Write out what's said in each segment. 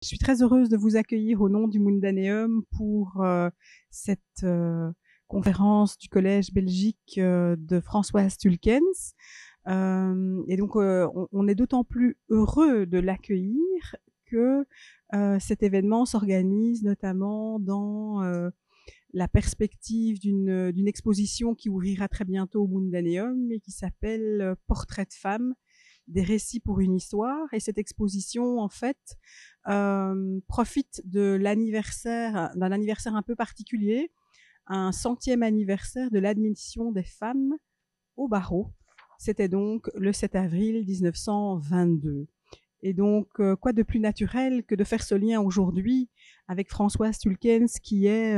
Je suis très heureuse de vous accueillir au nom du Mundaneum pour cette conférence du Collège Belgique de Françoise Tulkens. Et donc, on est d'autant plus heureux de l'accueillir que cet événement s'organise notamment dans la perspective d'une exposition qui ouvrira très bientôt au Mundaneum et qui s'appelle Portrait de femme, des récits pour une histoire. Et cette exposition, en fait, profite d'un anniversaire un peu particulier, un 100e anniversaire de l'admission des femmes au barreau. C'était donc le 7 avril 1922. Et donc, quoi de plus naturel que de faire ce lien aujourd'hui avec Françoise Tulkens, qui est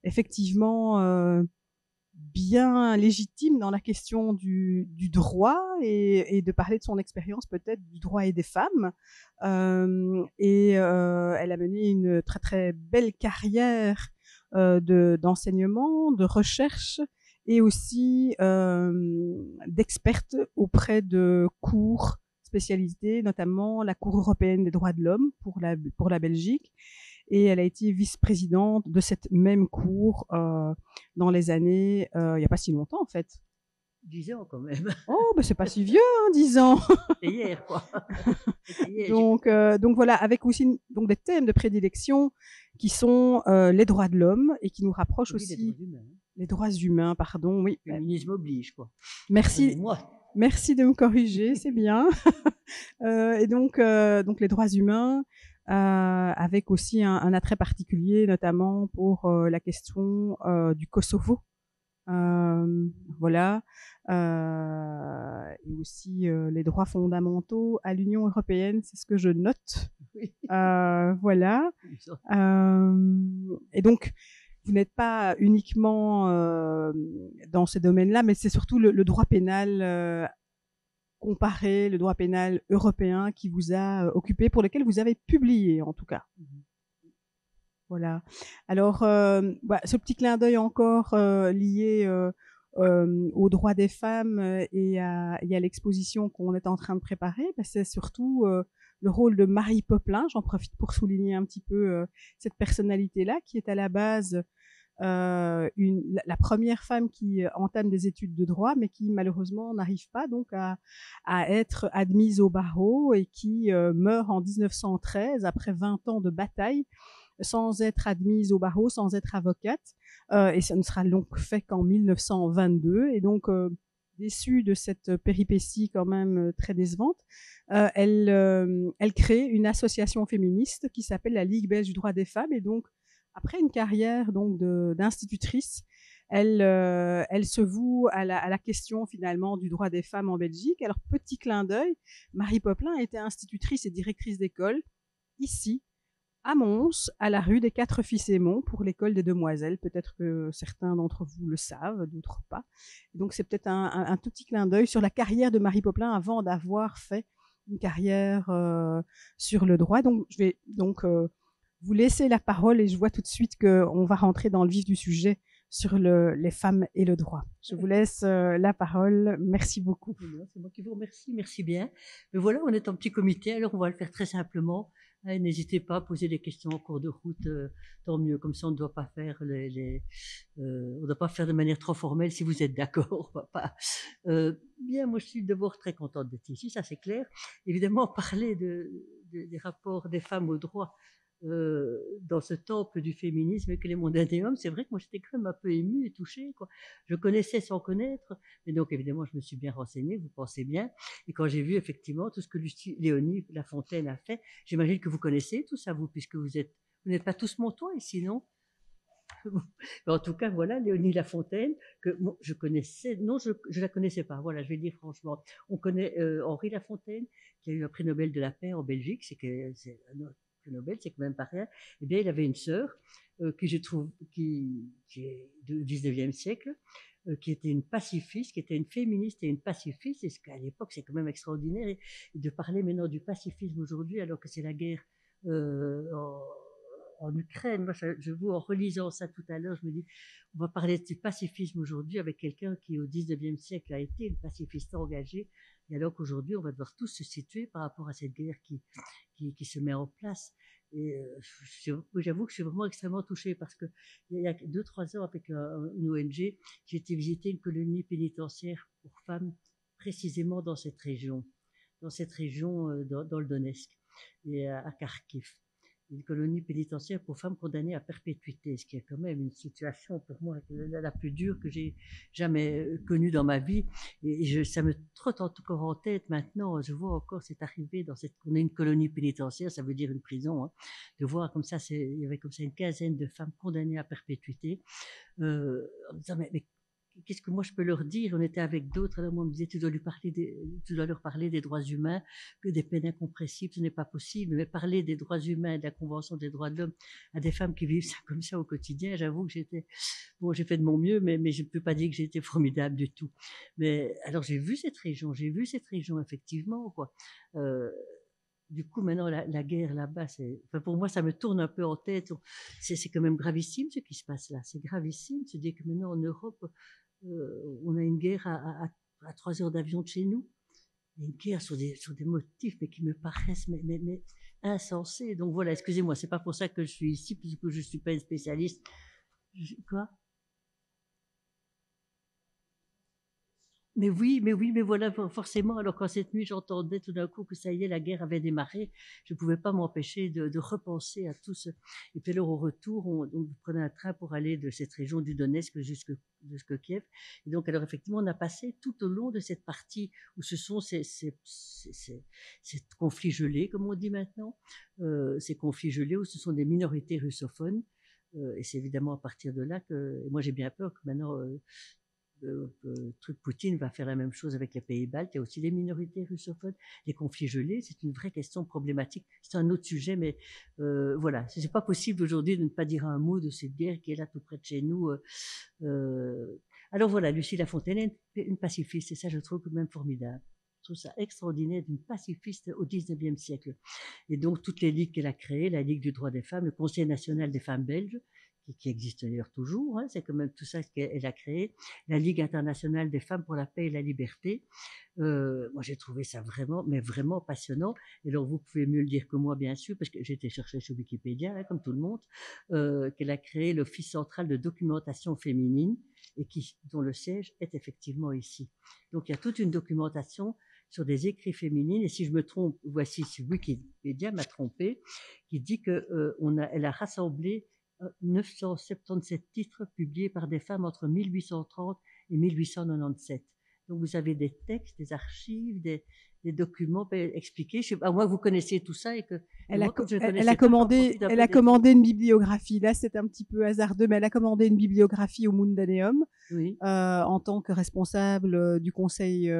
effectivement bien légitime dans la question du droit et de parler de son expérience peut-être du droit et des femmes. Elle a mené une très très belle carrière d'enseignement, de recherche et aussi d'experte auprès de cours spécialisées, notamment la Cour européenne des droits de l'homme pour la Belgique. Et elle a été vice-présidente de cette même cour dans les années, il n'y a pas si longtemps en fait. 10 ans quand même. Oh, ben c'est pas si vieux, hein, 10 ans. C'était hier, quoi. Hier, donc voilà, avec aussi donc des thèmes de prédilection qui sont les droits de l'homme et qui nous rapprochent oui, aussi les droits humains. les droits humains, pardon, oui. Féminisme oblige, quoi. Merci, Moi. merci de me corriger, c'est bien. Et donc les droits humains, avec aussi un attrait particulier, notamment pour la question du Kosovo. Voilà. Et aussi les droits fondamentaux à l'Union européenne, c'est ce que je note. Oui. Voilà. Et donc, vous n'êtes pas uniquement dans ce domaine-là, mais c'est surtout le droit pénal comparé, le droit pénal européen qui vous a occupé, pour lequel vous avez publié en tout cas. Voilà. Alors, ce petit clin d'œil encore lié aux droits des femmes et à l'exposition qu'on est en train de préparer, c'est surtout le rôle de Marie Popelin. J'en profite pour souligner un petit peu cette personnalité-là qui est à la base la première femme qui entame des études de droit, mais qui malheureusement n'arrive pas donc à être admise au barreau et qui meurt en 1913 après 20 ans de bataille sans être admise au barreau, sans être avocate. Et ça ne sera donc fait qu'en 1922. Et donc, déçue de cette péripétie quand même très décevante, elle crée une association féministe qui s'appelle la Ligue belge du droit des femmes. Et donc, après une carrière donc d'institutrice, elle se voue à la question finalement du droit des femmes en Belgique. Alors, petit clin d'œil, Marie Popelin était institutrice et directrice d'école ici, à Mons, à la rue des Quatre Fils-Aymon, pour l'école des Demoiselles. Peut-être que certains d'entre vous le savent, d'autres pas. Donc c'est peut-être un tout petit clin d'œil sur la carrière de Marie Popelin avant d'avoir fait une carrière sur le droit. Donc je vais donc vous laisser la parole et je vois tout de suite qu'on va rentrer dans le vif du sujet sur les femmes et le droit. Je vous laisse la parole. Merci beaucoup. C'est moi qui vous remercie. Merci bien. Mais voilà, on est en petit comité, alors on va le faire très simplement. N'hésitez pas à poser des questions en cours de route, tant mieux. Comme ça, on ne doit pas faire on ne doit pas faire de manière trop formelle. Si vous êtes d'accord, on va pas. Bien, moi, je suis d'abord très contente d'être ici, ça c'est clair. Évidemment, parler des rapports des femmes au droit dans ce temple du féminisme que les Mondanéums, c'est vrai que moi j'étais quand même un peu émue et touchée, quoi. Je connaissais sans connaître, mais donc évidemment je me suis bien renseignée, vous pensez bien, et quand j'ai vu effectivement tout ce que Léonie Lafontaine a fait, j'imagine que vous connaissez tout ça, vous, puisque vous n'êtes pas tous montois ici, non? En tout cas, voilà, Léonie Lafontaine, que bon, je connaissais, non, je la connaissais pas, voilà, je vais le dire franchement. On connaît Henri Lafontaine, qui a eu un prix Nobel de la paix en Belgique, c'est un prix Nobel, c'est quand même pas rien. Eh bien, il avait une sœur que je trouve, qui est du 19e siècle, qui était une pacifiste, qui était une féministe et une pacifiste, et ce qu'à l'époque, c'est quand même extraordinaire, et de parler maintenant du pacifisme aujourd'hui, alors que c'est la guerre en en Ukraine. Moi, je vois en relisant ça tout à l'heure, je me dis, on va parler du pacifisme aujourd'hui avec quelqu'un qui, au 19e siècle, a été le pacifiste engagé, et alors qu'aujourd'hui, on va devoir tous se situer par rapport à cette guerre qui se met en place. Et j'avoue que je suis vraiment extrêmement touchée parce que il y a 2-3 ans, avec une ONG, j'ai été visiter une colonie pénitentiaire pour femmes précisément dans cette région, dans le Donetsk et à Kharkiv. Une colonie pénitentiaire pour femmes condamnées à perpétuité, ce qui est quand même une situation pour moi la plus dure que j'ai jamais connue dans ma vie. Et ça me trotte encore en tête maintenant. Je vois encore cette arrivée on est une colonie pénitentiaire, ça veut dire une prison, hein, de voir comme ça, il y avait comme ça une quinzaine de femmes condamnées à perpétuité. En disant, mais qu'est-ce que moi je peux leur dire? On était avec d'autres, alors moi on me disait, tu dois leur parler des droits humains, que des peines incompressibles, ce n'est pas possible, mais parler des droits humains, de la Convention des droits de l'homme à des femmes qui vivent ça comme ça au quotidien, j'avoue que j'ai fait de mon mieux, mais je ne peux pas dire que j'ai été formidable du tout. Mais alors j'ai vu cette région effectivement, quoi. Du coup, maintenant, la guerre là-bas, pour moi, ça me tourne un peu en tête. C'est quand même gravissime ce qui se passe là. C'est gravissime. Se dire que maintenant, en Europe, on a une guerre à 3 heures d'avion de chez nous. Une guerre sur des motifs, mais qui me paraissent mais insensés. Donc voilà, excusez-moi, c'est pas pour ça que je suis ici, puisque je suis pas une spécialiste. Quoi? Mais oui, mais voilà, forcément. Alors quand cette nuit j'entendais tout d'un coup que ça y est, la guerre avait démarré, je pouvais pas m'empêcher de repenser à tout ce. Et puis alors au retour, on prenait un train pour aller de cette région du Donetsk jusque Kiev. Et donc alors effectivement, on a passé tout au long de cette partie où ce sont ces conflits gelés, comme on dit maintenant, ces conflits gelés où ce sont des minorités russophones. Et c'est évidemment à partir de là que, et moi j'ai bien peur que maintenant Poutine va faire la même chose avec les pays baltes. Il y a aussi les minorités russophones, les conflits gelés. C'est une vraie question problématique. C'est un autre sujet, mais voilà, c'est pas possible aujourd'hui de ne pas dire un mot de cette guerre qui est là tout près de chez nous. Alors voilà, Lucie Lafontaine est une pacifiste, et ça, je trouve quand même formidable. Je trouve ça extraordinaire d'une pacifiste au 19e siècle. Et donc, toutes les ligues qu'elle a créées, la Ligue du droit des femmes, le Conseil national des femmes belges, qui existe d'ailleurs toujours, hein, c'est quand même tout ça qu'elle a créé, la Ligue internationale des femmes pour la paix et la liberté. Moi, j'ai trouvé ça vraiment, mais vraiment passionnant. Et alors, vous pouvez mieux le dire que moi, bien sûr, parce que j'ai été chercher sur Wikipédia, hein, comme tout le monde, qu'elle a créé l'Office central de documentation féminine et dont le siège est effectivement ici. Donc, il y a toute une documentation sur des écrits féminines. Et si je me trompe, voici Wikipédia m'a trompé, qui dit elle a rassemblé 977 titres publiés par des femmes entre 1830 et 1897. Donc vous avez des textes, des archives, des documents expliqués. À moins que vous connaissiez tout ça et que elle a commandé une bibliographie. Là, c'est un petit peu hasardeux, mais elle a commandé une bibliographie au Mundaneum, oui. En tant que responsable du Conseil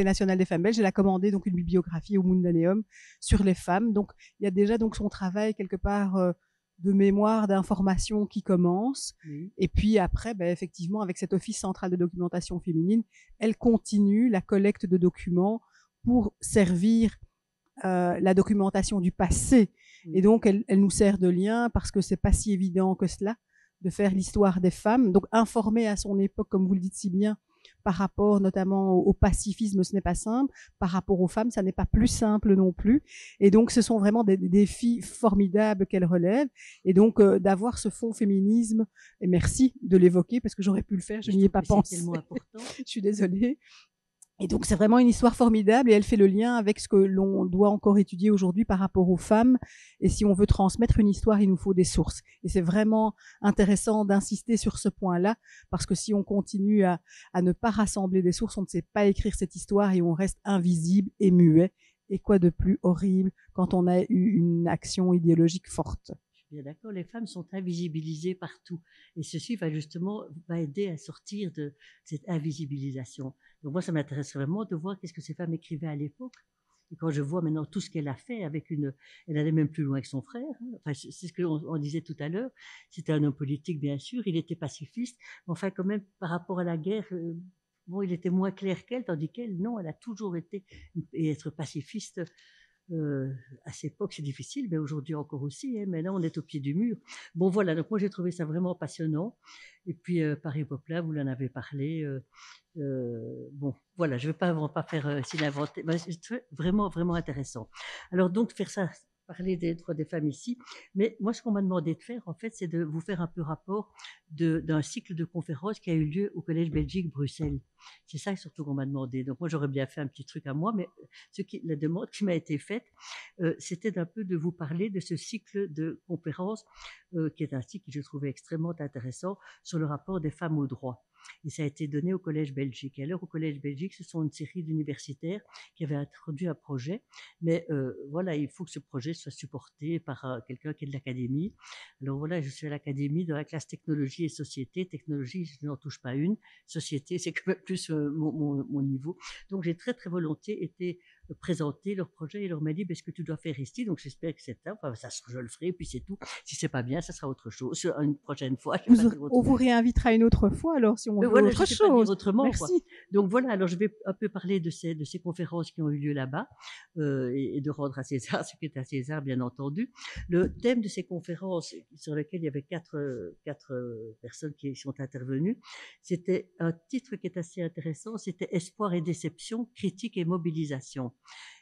national des femmes belges. Elle a commandé donc une bibliographie au Mundaneum sur les femmes. Donc il y a déjà donc son travail quelque part de mémoire, d'information qui commence. Oui. Et puis après, effectivement, avec cet Office central de documentation féminine, elle continue la collecte de documents pour servir la documentation du passé. Oui. Et donc, elle nous sert de lien parce que c'est pas si évident que cela de faire l'histoire des femmes. Donc, informer à son époque, comme vous le dites si bien, par rapport notamment au pacifisme, ce n'est pas simple. Par rapport aux femmes, ça n'est pas plus simple non plus. Et donc, ce sont vraiment des défis formidables qu'elle relève. Et donc, d'avoir ce fonds féminisme, et merci de l'évoquer parce que j'aurais pu le faire, je n'y ai pas pensé. C'est tellement important. Je suis désolée. Et donc, c'est vraiment une histoire formidable et elle fait le lien avec ce que l'on doit encore étudier aujourd'hui par rapport aux femmes. Et si on veut transmettre une histoire, il nous faut des sources. Et c'est vraiment intéressant d'insister sur ce point-là parce que si on continue à ne pas rassembler des sources, on ne sait pas écrire cette histoire et on reste invisible et muet. Et quoi de plus horrible quand on a eu une action idéologique forte. Bien d'accord, les femmes sont invisibilisées partout. Et ceci va aider à sortir de cette invisibilisation. Donc moi, ça m'intéresse vraiment de voir qu'est-ce que ces femmes écrivaient à l'époque. Et quand je vois maintenant tout ce qu'elle a fait elle allait même plus loin que son frère. Hein. Enfin, c'est ce qu'on disait tout à l'heure. C'était un homme politique, bien sûr. Il était pacifiste. Mais enfin, quand même, par rapport à la guerre, il était moins clair qu'elle, tandis qu'elle, non, elle a toujours été, et être pacifiste, à cette époque, c'est difficile, mais aujourd'hui encore aussi, hein, mais là, on est au pied du mur. Bon, voilà, donc moi, j'ai trouvé ça vraiment passionnant. Et puis, Paris Poplin, vous l'en avez parlé. Bon, voilà, je ne vais pas faire s'y l'inventer. C'est vraiment, vraiment intéressant. Alors, donc, faire ça, parler des droits des femmes ici. Mais moi, ce qu'on m'a demandé de faire, en fait, c'est de vous faire un peu rapport d'un cycle de conférences qui a eu lieu au Collège Belgique Bruxelles. C'est ça surtout qu'on m'a demandé. Donc, moi, j'aurais bien fait un petit truc à moi, mais la demande qui m'a été faite, c'était d'un peu de vous parler de ce cycle de conférences, qui est un cycle que je trouvais extrêmement intéressant sur le rapport des femmes aux droits. Et ça a été donné au Collège Belgique. Et alors, au Collège Belgique, ce sont une série d'universitaires qui avaient introduit un projet. Mais voilà, il faut que ce projet soit supporté par quelqu'un qui est de l'académie. Alors voilà, je suis à l'académie dans la classe technologie et société. Technologie, je n'en touche pas une. Société, c'est quand même plus mon niveau. Donc, j'ai très, très volontiers été présenter leur projet et leur m'a dit, ben, ce que tu dois faire ici, donc j'espère que c'est ça, enfin, ça, je le ferai, puis c'est tout. Si c'est pas bien, ça sera autre chose. Une prochaine fois, je vais pas dire autre On vous réinvitera une autre fois alors si on veut voilà, autre je sais pas dire chose. autrement, quoi. Merci. Donc voilà, alors je vais un peu parler de ces conférences qui ont eu lieu là-bas, et de rendre à César ce qui est à César, bien entendu. Le thème de ces conférences, sur lequel il y avait quatre personnes qui sont intervenues, c'était un titre qui est assez intéressant, c'était Espoir et déception, critique et mobilisation.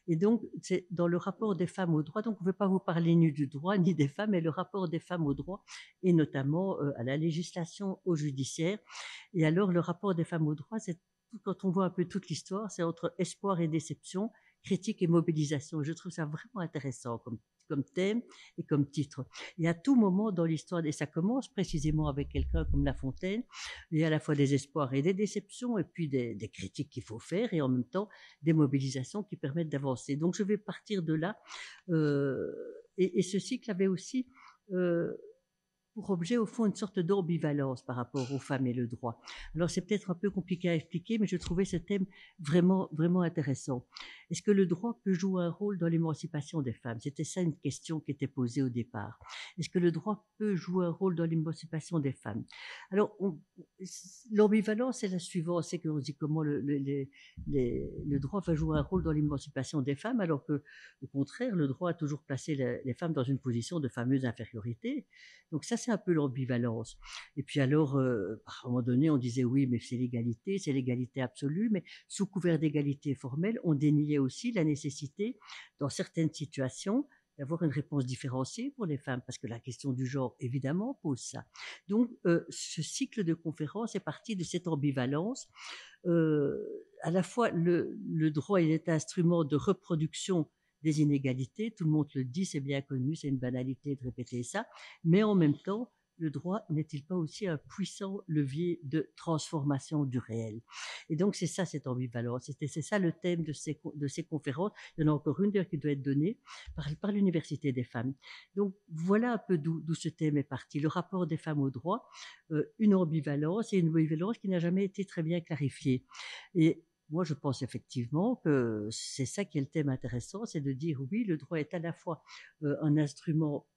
Et donc, c'est dans le rapport des femmes aux droits, donc on ne veut pas vous parler ni du droit ni des femmes, mais le rapport des femmes aux droits, et notamment à la législation, au judiciaire. Et alors, le rapport des femmes aux droits, c'est quand on voit un peu toute l'histoire, c'est entre espoir et déception, critique et mobilisation. Je trouve ça vraiment intéressant comme thème et comme titre. Et à tout moment dans l'histoire, et ça commence précisément avec quelqu'un comme La Fontaine, il y a à la fois des espoirs et des déceptions, et puis des critiques qu'il faut faire, et en même temps des mobilisations qui permettent d'avancer. Donc je vais partir de là. Et ce cycle avait aussi pour objet, au fond, une sorte d'ambivalence par rapport aux femmes et le droit. Alors, c'est peut-être un peu compliqué à expliquer, mais je trouvais ce thème vraiment, vraiment intéressant. Est-ce que le droit peut jouer un rôle dans l'émancipation des femmes? C'était ça une question qui était posée au départ. Est-ce que le droit peut jouer un rôle dans l'émancipation des femmes? Alors, l'ambivalence est la suivante, c'est qu'on se dit comment le droit va jouer un rôle dans l'émancipation des femmes, alors que, au contraire, le droit a toujours placé les femmes dans une position de fameuse infériorité. Donc ça, c'est un peu l'ambivalence. Et puis alors, à un moment donné, on disait oui, mais c'est l'égalité absolue, mais sous couvert d'égalité formelle, on déniait aussi la nécessité, dans certaines situations, d'avoir une réponse différenciée pour les femmes, parce que la question du genre, évidemment, pose ça. Donc, ce cycle de conférences est parti de cette ambivalence. À la fois, le droit, il est un instrument de reproduction des inégalités, tout le monde le dit, c'est bien connu, c'est une banalité de répéter ça, mais en même temps, le droit n'est-il pas aussi un puissant levier de transformation du réel? Et donc, c'est ça cette ambivalence, c'est ça le thème de ces conférences. Il y en a encore une d'ailleurs qui doit être donnée par l'Université des femmes. Donc, voilà un peu d'où ce thème est parti, le rapport des femmes au droit, une ambivalence qui n'a jamais été très bien clarifiée. Et moi, je pense effectivement que c'est ça qui est le thème intéressant, c'est de dire oui, le droit est à la fois un instrument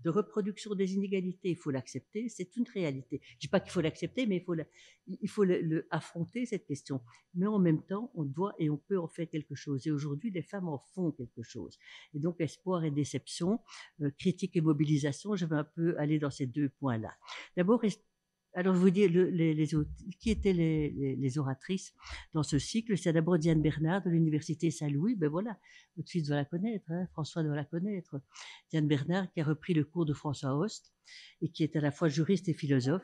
de reproduction des inégalités, il faut l'accepter, c'est une réalité. Je ne dis pas qu'il faut l'accepter, mais il faut affronter cette question. Mais en même temps, on doit et on peut en faire quelque chose. Et aujourd'hui, les femmes en font quelque chose. Et donc, espoir et déception, critique et mobilisation, je vais un peu aller dans ces deux points-là. D'abord, alors, je vous dis, qui étaient les oratrices dans ce cycle? C'est d'abord Diane Bernard de l'Université Saint-Louis. Ben voilà, votre fils doit la connaître, hein, François doit la connaître. Diane Bernard qui a repris le cours de François Host et qui est à la fois juriste et philosophe.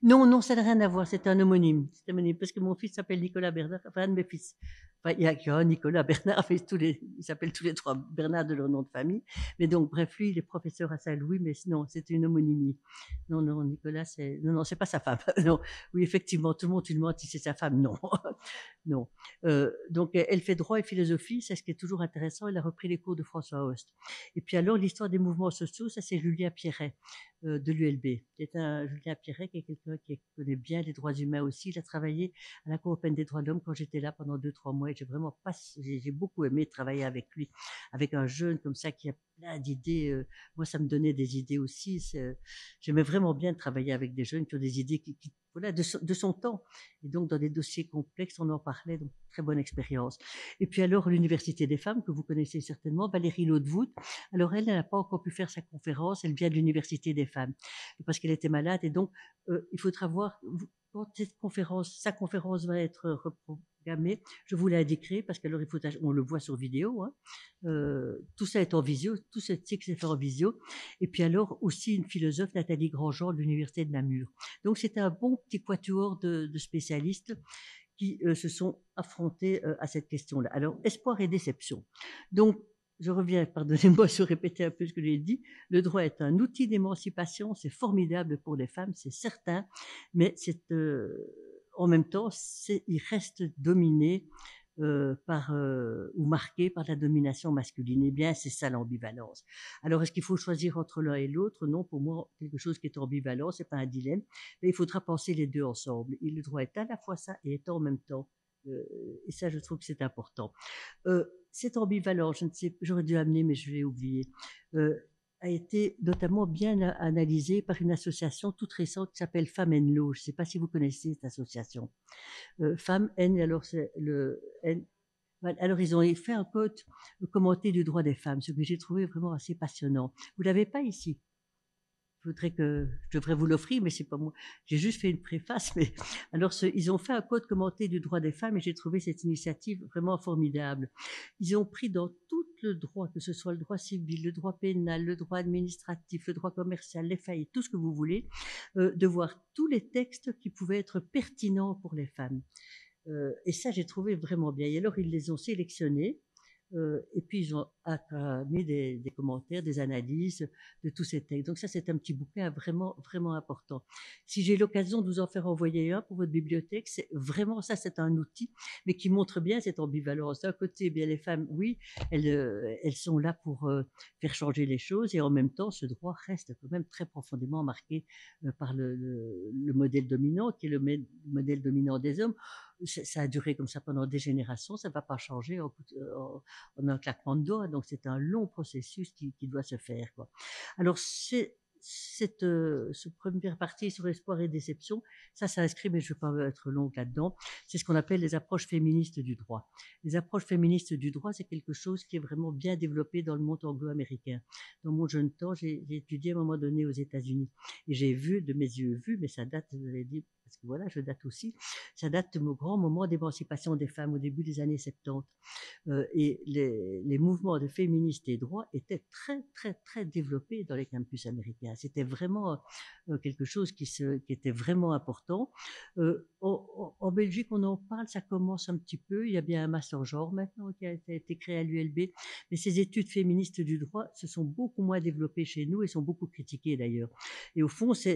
Non, non, ça n'a rien à voir, c'est un homonyme. C'est un homonyme, parce que mon fils s'appelle Nicolas Bernard, enfin un de mes fils. Enfin, il y a qu'un Nicolas Bernard, enfin, ils s'appellent tous les trois Bernard de leur nom de famille. Mais donc, bref, lui, il est professeur à Saint-Louis, mais non, c'est une homonymie. Non, non, Nicolas, non, c'est pas sa femme. Non, oui, effectivement, tout le monde, tu demandes si c'est sa femme. Non, non. Donc, elle fait droit et philosophie, c'est ce qui est toujours intéressant. Elle a repris les cours de François Host. Et puis alors, l'histoire des mouvements sociaux, ça c'est Julien Pierret de l'ULB. Julien Pierret qui est quelqu'un qui connaît bien les droits humains aussi. Il a travaillé à la Cour européenne des droits de l'homme quand j'étais là pendant 2-3 mois. Et j'ai beaucoup aimé travailler avec lui, avec un jeune comme ça qui a plein d'idées. Moi, ça me donnait des idées aussi. J'aimais vraiment bien travailler avec des jeunes qui ont des idées voilà, de son temps. Et donc, dans des dossiers complexes, on en parlait, donc très bonne expérience. Et puis alors, l'Université des femmes, que vous connaissez certainement, Valérie Laudevoot. Alors, elle n'a pas encore pu faire sa conférence, elle vient de l'Université des femmes, parce qu'elle était malade. Et donc, il faudra voir, quand sa conférence va être reprogrammée, je vous l'indiquerai, parce qu'alors, on le voit sur vidéo, hein. Tout ça est en visio, tout ce cycle est fait en visio. Et puis alors, aussi une philosophe, Nathalie Grandjean, de l'Université de Namur. Donc, c'était un bon petit quatuor de spécialistes qui se sont affrontés à cette question-là. Alors, espoir et déception. Donc, je reviens, pardonnez-moi de répéter un peu ce que j'ai dit. Le droit est un outil d'émancipation, c'est formidable pour les femmes, c'est certain, mais c'est en même temps, il reste dominé ou marqué par la domination masculine. Eh bien, c'est ça l'ambivalence. Alors, est-ce qu'il faut choisir entre l'un et l'autre? Non, pour moi, quelque chose qui est ambivalent, c'est pas un dilemme, mais il faudra penser les deux ensemble. Et le droit est à la fois ça et est en même temps. Et ça, je trouve que c'est important. Cette ambivalence, je ne sais, j'aurais dû amener, mais je l'ai oublié, a été notamment bien analysée par une association toute récente qui s'appelle Femmes and Law. Je ne sais pas si vous connaissez cette association. Femmes N, alors c'est le N. Alors, ils ont fait un code commenté du droit des femmes, ce que j'ai trouvé vraiment assez passionnant. Vous l'avez pas ici? Je devrais vous l'offrir, mais c'est pas moi. J'ai juste fait une préface, mais alors ils ont fait un code commenté du droit des femmes et j'ai trouvé cette initiative vraiment formidable. Ils ont pris dans tout le droit, que ce soit le droit civil, le droit pénal, le droit administratif, le droit commercial, les faillites, tout ce que vous voulez, de voir tous les textes qui pouvaient être pertinents pour les femmes. Et ça, j'ai trouvé vraiment bien. Et alors, ils les ont sélectionnés. Et puis, ils ont mis des commentaires, des analyses de tous ces textes. Donc ça, c'est un petit bouquin vraiment, vraiment important. Si j'ai l'occasion de vous en faire envoyer un pour votre bibliothèque, c'est vraiment ça, c'est un outil, mais qui montre bien cette ambivalence. D'un côté, eh bien, les femmes, oui, elles sont là pour faire changer les choses, et en même temps, ce droit reste quand même très profondément marqué par le modèle dominant, qui est le modèle dominant des hommes. Ça a duré comme ça pendant des générations, ça ne va pas changer en un claquement de doigts, donc c'est un long processus qui doit se faire, quoi. Alors, cette première partie sur espoir et déception, ça s'inscrit, mais je ne veux pas être longue là-dedans, c'est ce qu'on appelle les approches féministes du droit. Les approches féministes du droit, c'est quelque chose qui est vraiment bien développé dans le monde anglo-américain. Dans mon jeune temps, j'ai étudié à un moment donné aux États-Unis et j'ai vu, de mes yeux vus, mais ça date, vous avez dit, parce que voilà, je date aussi, ça date de mon grand moment d'émancipation des femmes au début des années 70. Et les mouvements de féministes et droits étaient très, très, très développés dans les campus américains. C'était vraiment quelque chose qui était vraiment important. En Belgique, on en parle, ça commence un petit peu. Il y a bien un master genre maintenant qui a été créé à l'ULB. Mais ces études féministes du droit se sont beaucoup moins développées chez nous et sont beaucoup critiquées d'ailleurs. Et au fond, ça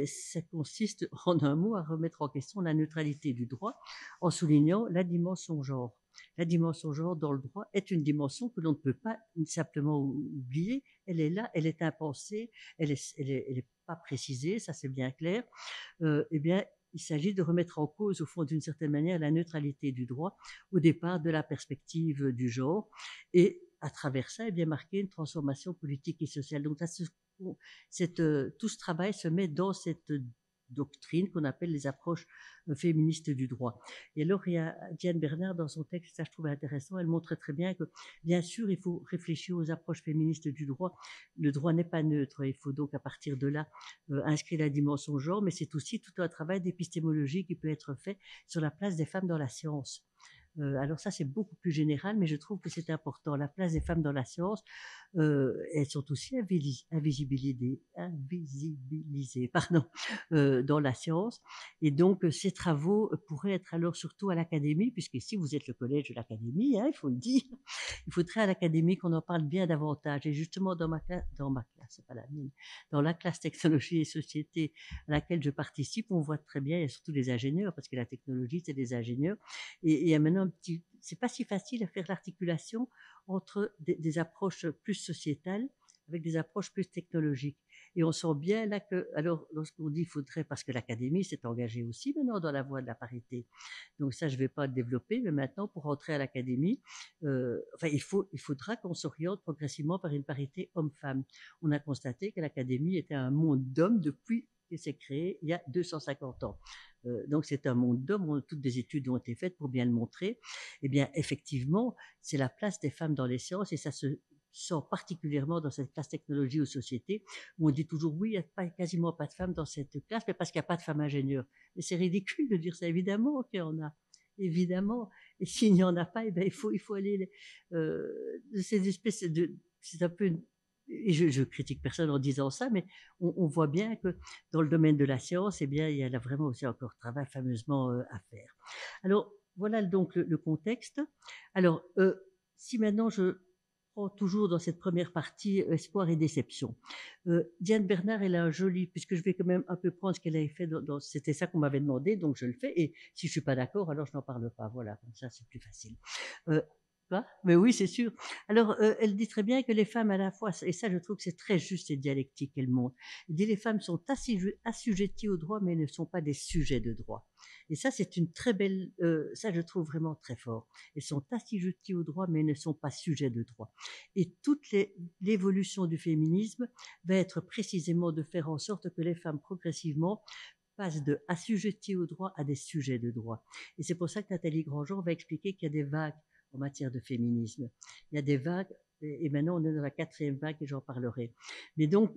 consiste en un mot à remettre en question la neutralité du droit en soulignant la dimension genre. La dimension genre dans le droit est une dimension que l'on ne peut pas simplement oublier. Elle est là, elle est impensée, elle est pas précisée, ça c'est bien clair. Eh bien, il s'agit de remettre en cause, au fond, d'une certaine manière, la neutralité du droit au départ de la perspective du genre et à travers ça, eh bien, marquer une transformation politique et sociale. Donc, tout ce travail se met dans cette doctrine qu'on appelle les approches féministes du droit. Et alors, il y a Diane Bernard dans son texte, ça je trouve intéressant, elle montre très bien que, bien sûr, il faut réfléchir aux approches féministes du droit. Le droit n'est pas neutre, il faut donc à partir de là inscrire la dimension genre, mais c'est aussi tout un travail d'épistémologie qui peut être fait sur la place des femmes dans la science. Alors ça, c'est beaucoup plus général, mais je trouve que c'est important. La place des femmes dans la science, elles sont aussi invisibilisées pardon, dans la science. Et donc, ces travaux pourraient être alors surtout à l'académie, puisque ici, vous êtes le collège de l'académie, hein, il faut le dire. Il faudrait à l'académie qu'on en parle bien davantage. Et justement, dans ma classe, c'est pas la mienne, dans la classe technologie et société à laquelle je participe, on voit très bien, il y a surtout des ingénieurs, parce que la technologie, c'est des ingénieurs. Et il y a maintenant c'est pas si facile à faire l'articulation entre des approches plus sociétales avec des approches plus technologiques. Et on sent bien là que, alors, lorsqu'on dit il faudrait, parce que l'Académie s'est engagée aussi maintenant dans la voie de la parité. Donc ça, je ne vais pas développer, mais maintenant, pour rentrer à l'Académie, enfin, il faudra qu'on s'oriente progressivement vers une parité homme-femme. On a constaté que l'Académie était un monde d'hommes depuis qu'elle s'est créée il y a 250 ans. Donc c'est un monde d'hommes, toutes des études ont été faites pour bien le montrer. Eh bien, effectivement, c'est la place des femmes dans les sciences et ça se sent particulièrement dans cette classe technologie ou société où on dit toujours oui, il n'y a pas, quasiment pas de femmes dans cette classe, mais parce qu'il n'y a pas de femmes ingénieurs. Et c'est ridicule de dire ça, évidemment qu'il y en a. Évidemment. Et s'il n'y en a pas, eh bien, il faut aller ces espèces de, c'est un peu et je critique personne en disant ça, mais on voit bien que dans le domaine de la science, eh bien, il y a là vraiment aussi encore travail fameusement à faire. Alors, voilà donc le contexte. Alors, si maintenant je prends toujours dans cette première partie espoir et déception. Diane Bernard, elle a un joli, puisque je vais quand même un peu prendre ce qu'elle avait fait, c'était ça qu'on m'avait demandé, donc je le fais, et si je suis pas d'accord, alors je n'en parle pas. Voilà, comme ça c'est plus facile. Euh, Quoi? Mais oui, c'est sûr. Alors, elle dit très bien que les femmes à la fois, et ça je trouve que c'est très juste cette dialectique qu'elle montre, elle dit les femmes sont assujetties au droit, mais elles ne sont pas des sujets de droit. Et ça, c'est une très belle, ça je trouve vraiment très fort. Elles sont assujetties au droit, mais elles ne sont pas sujets de droit. Et toute l'évolution du féminisme va être précisément de faire en sorte que les femmes progressivement passent de assujetties au droit à des sujets de droit. Et c'est pour ça que Nathalie Grandjean va expliquer qu'il y a des vagues en matière de féminisme. Il y a des vagues, et maintenant on est dans la 4e vague et j'en parlerai. Mais donc,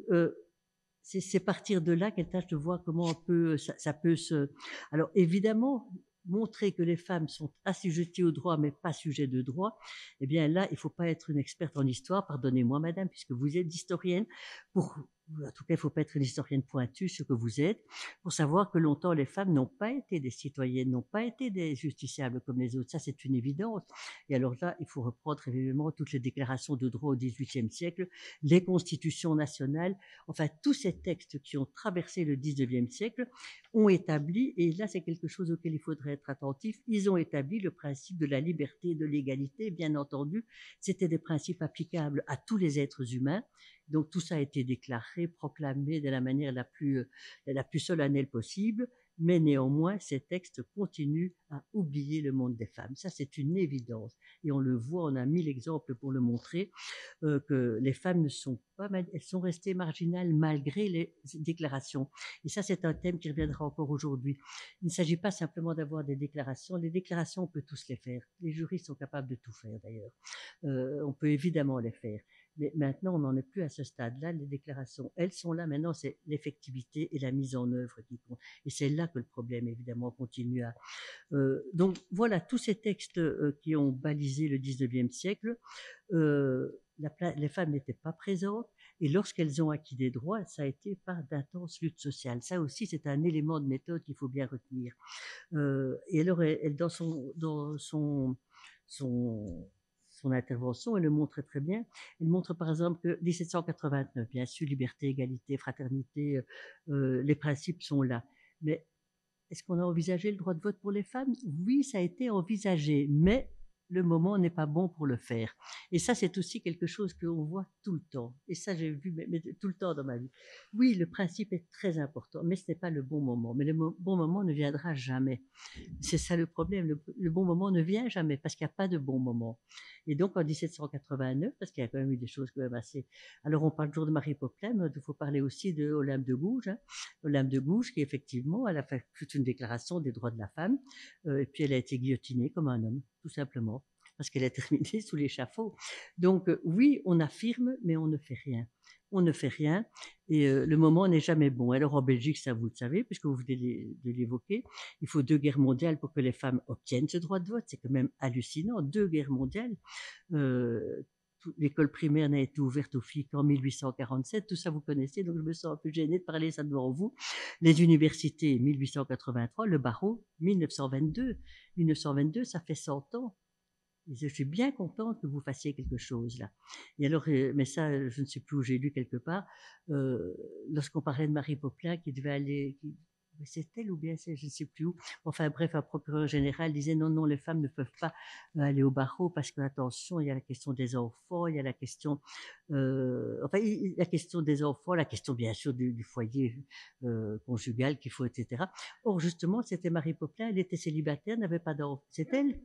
c'est partir de là qu'elle tâche de voir comment on peut, ça peut se... Alors évidemment, montrer que les femmes sont assujetties au droit mais pas sujets de droit, eh bien là, il ne faut pas être une experte en histoire, pardonnez-moi madame, puisque vous êtes historienne, en tout cas, il ne faut pas être une historienne pointue, ce que vous êtes, pour savoir que longtemps les femmes n'ont pas été des citoyennes, n'ont pas été des justiciables comme les autres. Ça, c'est une évidence. Et alors là, il faut reprendre évidemment toutes les déclarations de droit au XVIIIe siècle, les constitutions nationales, enfin tous ces textes qui ont traversé le XIXe siècle ont établi, et là c'est quelque chose auquel il faudrait être attentif, ils ont établi le principe de la liberté et de l'égalité, bien entendu. C'était des principes applicables à tous les êtres humains. Donc tout ça a été déclaré, proclamé de la manière la plus solennelle possible, mais néanmoins ces textes continuent à oublier le monde des femmes. Ça c'est une évidence et on le voit, on a 1000 exemples pour le montrer, que les femmes ne sont pas, elles sont restées marginales malgré les déclarations. Et ça c'est un thème qui reviendra encore aujourd'hui. Il ne s'agit pas simplement d'avoir des déclarations. Les déclarations on peut tous les faire. Les juristes sont capables de tout faire d'ailleurs. On peut évidemment les faire. Mais maintenant, on n'en est plus à ce stade-là. Les déclarations, elles sont là. Maintenant, c'est l'effectivité et la mise en œuvre qui comptent. Et c'est là que le problème, évidemment, continue à... donc, voilà, tous ces textes qui ont balisé le 19e siècle, les femmes n'étaient pas présentes. Et lorsqu'elles ont acquis des droits, ça a été par d'intenses luttes sociales. Ça aussi, c'est un élément de méthode qu'il faut bien retenir. Et alors, elle son intervention, elle le montre très bien. Elle montre par exemple que 1789, bien sûr, liberté, égalité, fraternité, les principes sont là. Mais est-ce qu'on a envisagé le droit de vote pour les femmes? Oui, ça a été envisagé, mais le moment n'est pas bon pour le faire. Et ça, c'est aussi quelque chose qu'on voit tout le temps. Et ça, j'ai vu mais tout le temps dans ma vie. Oui, le principe est très important, mais ce n'est pas le bon moment. Mais le bon moment ne viendra jamais. C'est ça le problème. Le bon moment ne vient jamais parce qu'il n'y a pas de bon moment. Et donc, en 1789, parce qu'il y a quand même eu des choses quand même assez... Alors, on parle toujours de Marie Popelin, mais il faut parler aussi de Olympe de Gouges. Hein. Olympe de Gouges, qui effectivement, elle a fait toute une déclaration des droits de la femme, et puis elle a été guillotinée comme un homme, tout simplement, parce qu'elle a terminé sous l'échafaud. Donc, oui, on affirme, mais on ne fait rien. On ne fait rien et le moment n'est jamais bon. Alors en Belgique, ça vous le savez, puisque vous venez de l'évoquer, il faut 2 guerres mondiales pour que les femmes obtiennent ce droit de vote. C'est quand même hallucinant, 2 guerres mondiales. L'école primaire n'a été ouverte aux filles qu'en 1847, tout ça vous connaissez, donc je me sens un peu gênée de parler ça devant vous. Les universités, 1883, le barreau, 1922. 1922, ça fait 100 ans. Et je suis bien contente que vous fassiez quelque chose là. Et alors, mais ça, je ne sais plus où j'ai lu quelque part, lorsqu'on parlait de Marie Popelin qui devait aller, c'est elle ou bien c'est je ne sais plus où. Enfin bref, un procureur général disait non, non, les femmes ne peuvent pas aller au barreau parce que attention, il y a la question des enfants, il y a la question, enfin la question des enfants, la question bien sûr du foyer conjugal qu'il faut, etc. Or justement, c'était Marie Popelin, elle était célibataire, n'avait pas d'enfants. C'est elle.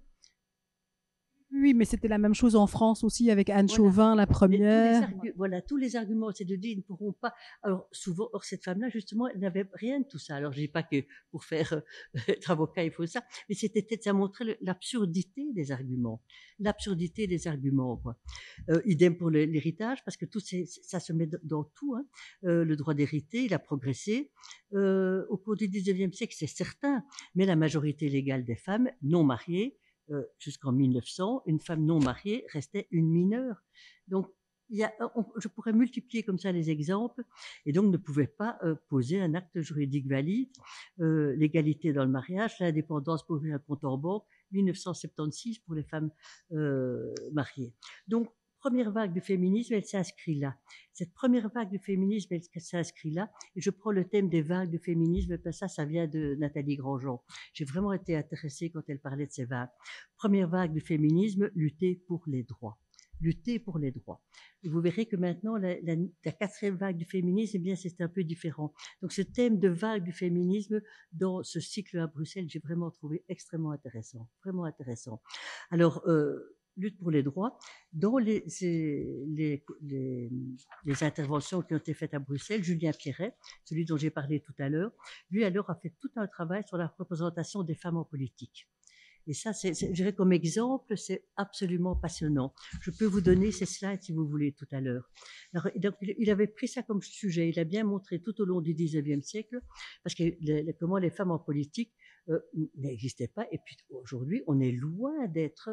Oui, mais c'était la même chose en France aussi avec Anne Voilà. Chauvin, la Mais première. voilà, tous les arguments, c'est de dire ils ne pourront pas. Alors souvent, or cette femme-là, justement, elle n'avait rien de tout ça. Alors je dis pas que pour faire être avocat, il faut ça, mais c'était peut-être ça montrait l'absurdité des arguments, l'absurdité des arguments, quoi. Idem pour l'héritage, parce que tout ça se met dans tout. Hein. Le droit d'hériter, il a progressé au cours du 19e siècle, c'est certain, mais la majorité légale des femmes non mariées jusqu'en 1900, une femme non mariée restait une mineure. Donc, je pourrais multiplier comme ça les exemples, et donc ne pouvait pas poser un acte juridique valide. L'égalité dans le mariage, l'indépendance pour ouvrir un compte en banque, 1976 pour les femmes mariées. Donc, première vague du féminisme, elle s'inscrit là. Cette première vague du féminisme, elle s'inscrit là. Et je prends le thème des vagues du féminisme, parce que ça vient de Nathalie Grandjean. J'ai vraiment été intéressée quand elle parlait de ces vagues. Première vague du féminisme, lutter pour les droits. Lutter pour les droits. Et vous verrez que maintenant, la quatrième vague du féminisme, eh bien, c'est un peu différent. Donc, ce thème de vague du féminisme dans ce cycle à Bruxelles, j'ai vraiment trouvé extrêmement intéressant. Vraiment intéressant. Alors, lutte pour les droits. Dans les interventions qui ont été faites à Bruxelles, Julien Pierret, celui dont j'ai parlé tout à l'heure, lui alors a fait tout un travail sur la représentation des femmes en politique. Et ça, je dirais comme exemple, c'est absolument passionnant. Je peux vous donner ces slides si vous voulez tout à l'heure. Alors, donc, il avait pris ça comme sujet. Il a bien montré tout au long du 19e siècle, parce que comment les femmes en politique n'existaient pas. Et puis aujourd'hui, on est loin d'être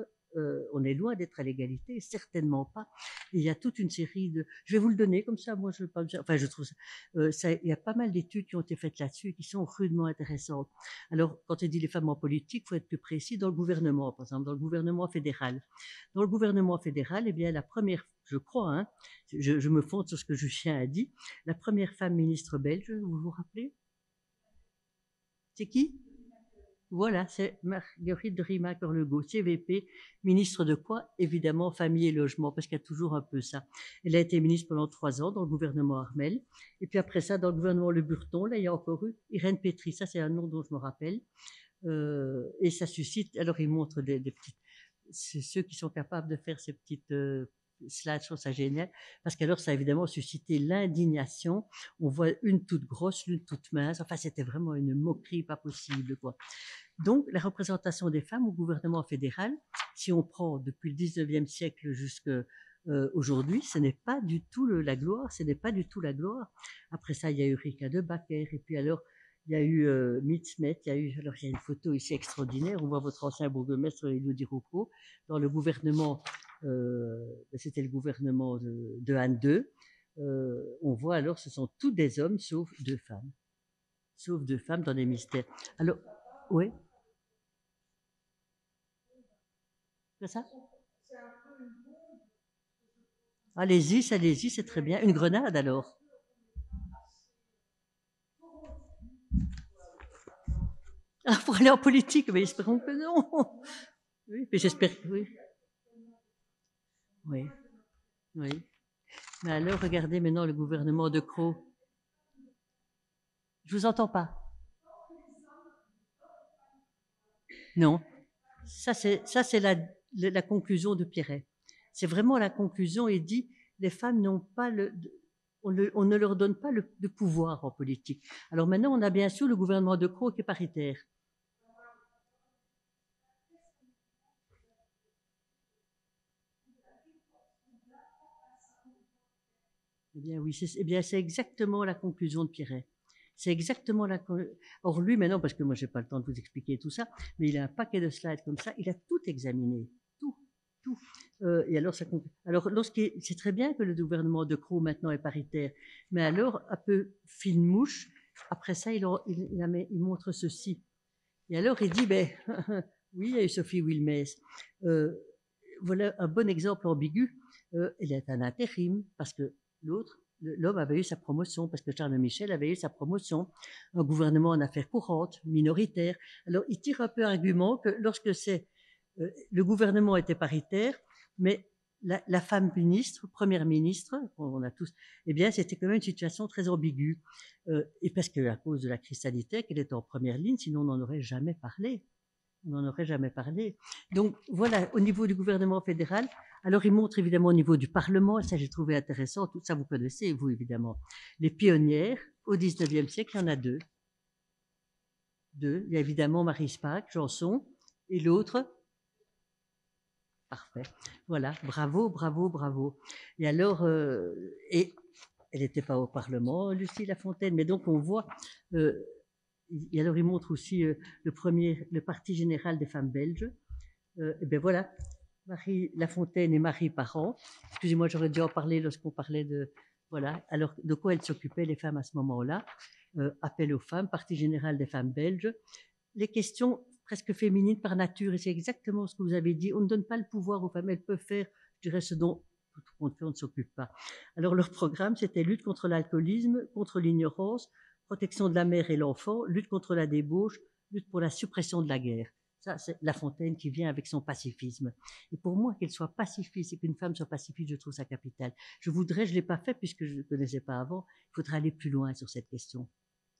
à l'égalité, certainement pas. Il y a toute une série de. Je vais vous le donner comme ça. Moi, je veux pas. Enfin, je trouve ça. Il y a pas mal d'études qui ont été faites là-dessus et qui sont rudement intéressantes. Alors, quand on dit les femmes en politique, il faut être plus précis dans le gouvernement, par exemple, dans le gouvernement fédéral. Dans le gouvernement fédéral, eh bien, la première, je crois, hein, je me fonde sur ce que Lucien a dit, la première femme ministre belge, vous vous rappelez? C'est qui? Voilà, c'est Marguerite de Rimac-Orlegault, CVP, ministre de quoi? Évidemment, famille et logement, parce qu'il y a toujours un peu ça. Elle a été ministre pendant 3 ans dans le gouvernement Armel. Et puis après ça, dans le gouvernement Le Burton, là, il y a encore eu Irène Pétry. Ça, c'est un nom dont je me rappelle. Et ça suscite, alors il montre des petites, c'est ceux qui sont capables de faire ces petites slides, je trouve ça génial, parce qu'alors ça a évidemment suscité l'indignation. On voit une toute grosse, l'une toute mince, enfin c'était vraiment une moquerie pas possible, quoi. Donc la représentation des femmes au gouvernement fédéral, si on prend depuis le 19e siècle jusqu'à aujourd'hui, ce n'est pas du tout la gloire, ce n'est pas du tout la gloire. Après ça, il y a eu Rika de Backer, et puis alors il y a eu Mitzmet, il y a une photo ici extraordinaire, on voit votre ancien bourgmestre Elodie Roucault dans le gouvernement, c'était le gouvernement de Anne II. On voit alors, ce sont tous des hommes sauf 2 femmes. Sauf 2 femmes dans les ministères. Alors, oui. C'est ça? Allez-y, c'est très bien. Une grenade alors. Ah, pour aller en politique, mais espérons que non. Oui, mais j'espère que oui. Oui, oui. Mais alors, regardez maintenant le gouvernement de Crau. Je vous entends pas. Non. Ça, c'est la conclusion de Pierret. C'est vraiment la conclusion. Il dit, les femmes n'ont pas on ne leur donne pas de pouvoir en politique. Alors maintenant, on a bien sûr le gouvernement de Crau qui est paritaire. Eh bien oui, c'est exactement la conclusion de Pierret. C'est exactement la. Or lui maintenant, parce que moi j'ai pas le temps de vous expliquer tout ça, mais il a un paquet de slides comme ça, il a tout examiné, tout. Et alors c'est très bien que le gouvernement de Crau maintenant est paritaire, mais alors un peu fine mouche. Après ça, il montre ceci. Et alors il dit, ben oui, il y a eu Sophie Wilmès. Voilà un bon exemple ambigu. Elle est un intérim parce que l'autre l'homme avait eu sa promotion, parce que Charles Michel avait eu sa promotion, un gouvernement en affaires courantes, minoritaire. Alors, il tire un peu argument que lorsque le gouvernement était paritaire, mais la femme ministre, première ministre, on a tous, eh bien, c'était quand même une situation très ambiguë. Et parce que à cause de la crise sanitaire, qu'elle était en première ligne, sinon on n'en aurait jamais parlé. On n'en aurait jamais parlé. Donc voilà, au niveau du gouvernement fédéral, alors il montre évidemment au niveau du Parlement, et ça j'ai trouvé intéressant, tout ça vous connaissez, vous évidemment. Les pionnières, au 19e siècle, il y en a deux. Il y a évidemment Marie Spaak, Janson, et l'autre, parfait. Voilà, bravo, bravo, bravo. Et alors, et elle n'était pas au Parlement, Lucie Lafontaine, mais donc on voit... et alors, il montre aussi le Parti général des femmes belges. Et bien voilà, Marie Lafontaine et Marie Parent. Excusez-moi, j'aurais dû en parler lorsqu'on parlait de... Voilà, alors de quoi elles s'occupaient, les femmes, à ce moment-là. Appel aux femmes, Parti général des femmes belges. Les questions presque féminines par nature, et c'est exactement ce que vous avez dit. On ne donne pas le pouvoir aux femmes, elles peuvent faire, je dirais, ce dont tout le monde fait, on ne s'occupe pas. Alors, leur programme, c'était lutte contre l'alcoolisme, contre l'ignorance, protection de la mère et l'enfant, lutte contre la débauche, lutte pour la suppression de la guerre. Ça, c'est La Fontaine qui vient avec son pacifisme. Et pour moi, qu'elle soit pacifiste et qu'une femme soit pacifiste, je trouve ça capital. Je ne l'ai pas fait puisque je ne connaissais pas avant. Il faudrait aller plus loin sur cette question.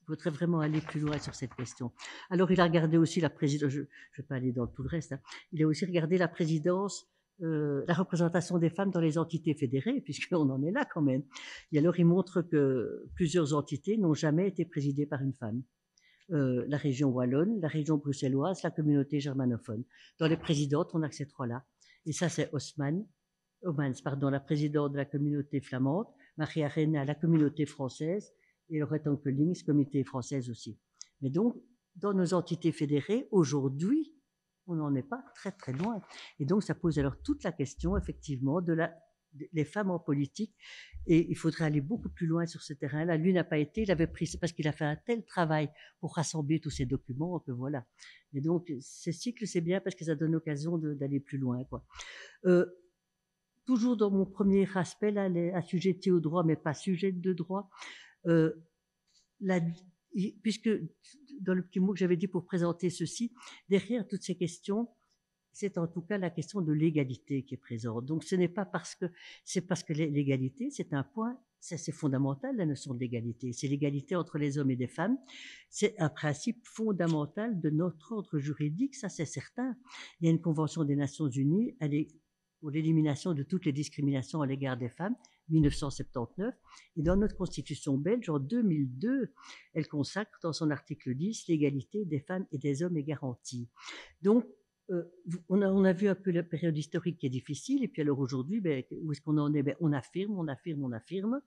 Il faudrait vraiment aller plus loin sur cette question. Alors, il a regardé aussi la présidence, je ne vais pas aller dans tout le reste, hein. Il a aussi regardé la présidence, la représentation des femmes dans les entités fédérées, puisqu'on en est là quand même. Et alors, il montre que plusieurs entités n'ont jamais été présidées par une femme. La région wallonne, la région bruxelloise, la communauté germanophone. Dans les présidentes, on a que ces trois-là. Et ça, c'est Homans, la présidente de la communauté flamande, Marie Arena, la communauté française, et Laurette Ankelings, communauté française aussi. Mais donc, dans nos entités fédérées, aujourd'hui, on n'en est pas très très loin. Et donc, ça pose alors toute la question, effectivement, les femmes en politique. Et il faudrait aller beaucoup plus loin sur ce terrain-là. Lui n'a pas été, il avait pris, c'est parce qu'il a fait un tel travail pour rassembler tous ces documents que voilà. Et donc, ce cycle, c'est bien parce que ça donne l'occasion d'aller plus loin, quoi. Toujours dans mon premier aspect, là, assujettis au droit, mais pas sujet de droit, puisque dans le petit mot que j'avais dit pour présenter ceci, derrière toutes ces questions, c'est en tout cas la question de l'égalité qui est présente. Donc ce n'est pas parce que l'égalité, c'est un point, c'est fondamental, la notion de l'égalité. C'est l'égalité entre les hommes et les femmes. C'est un principe fondamental de notre ordre juridique, ça c'est certain. Il y a une convention des Nations Unies pour l'élimination de toutes les discriminations à l'égard des femmes, 1979, et dans notre constitution belge, en 2002, elle consacre dans son article 10 l'égalité des femmes et des hommes est garantie. Donc, on a vu un peu la période historique qui est difficile, et puis alors aujourd'hui, où est-ce qu'on en est? On affirme.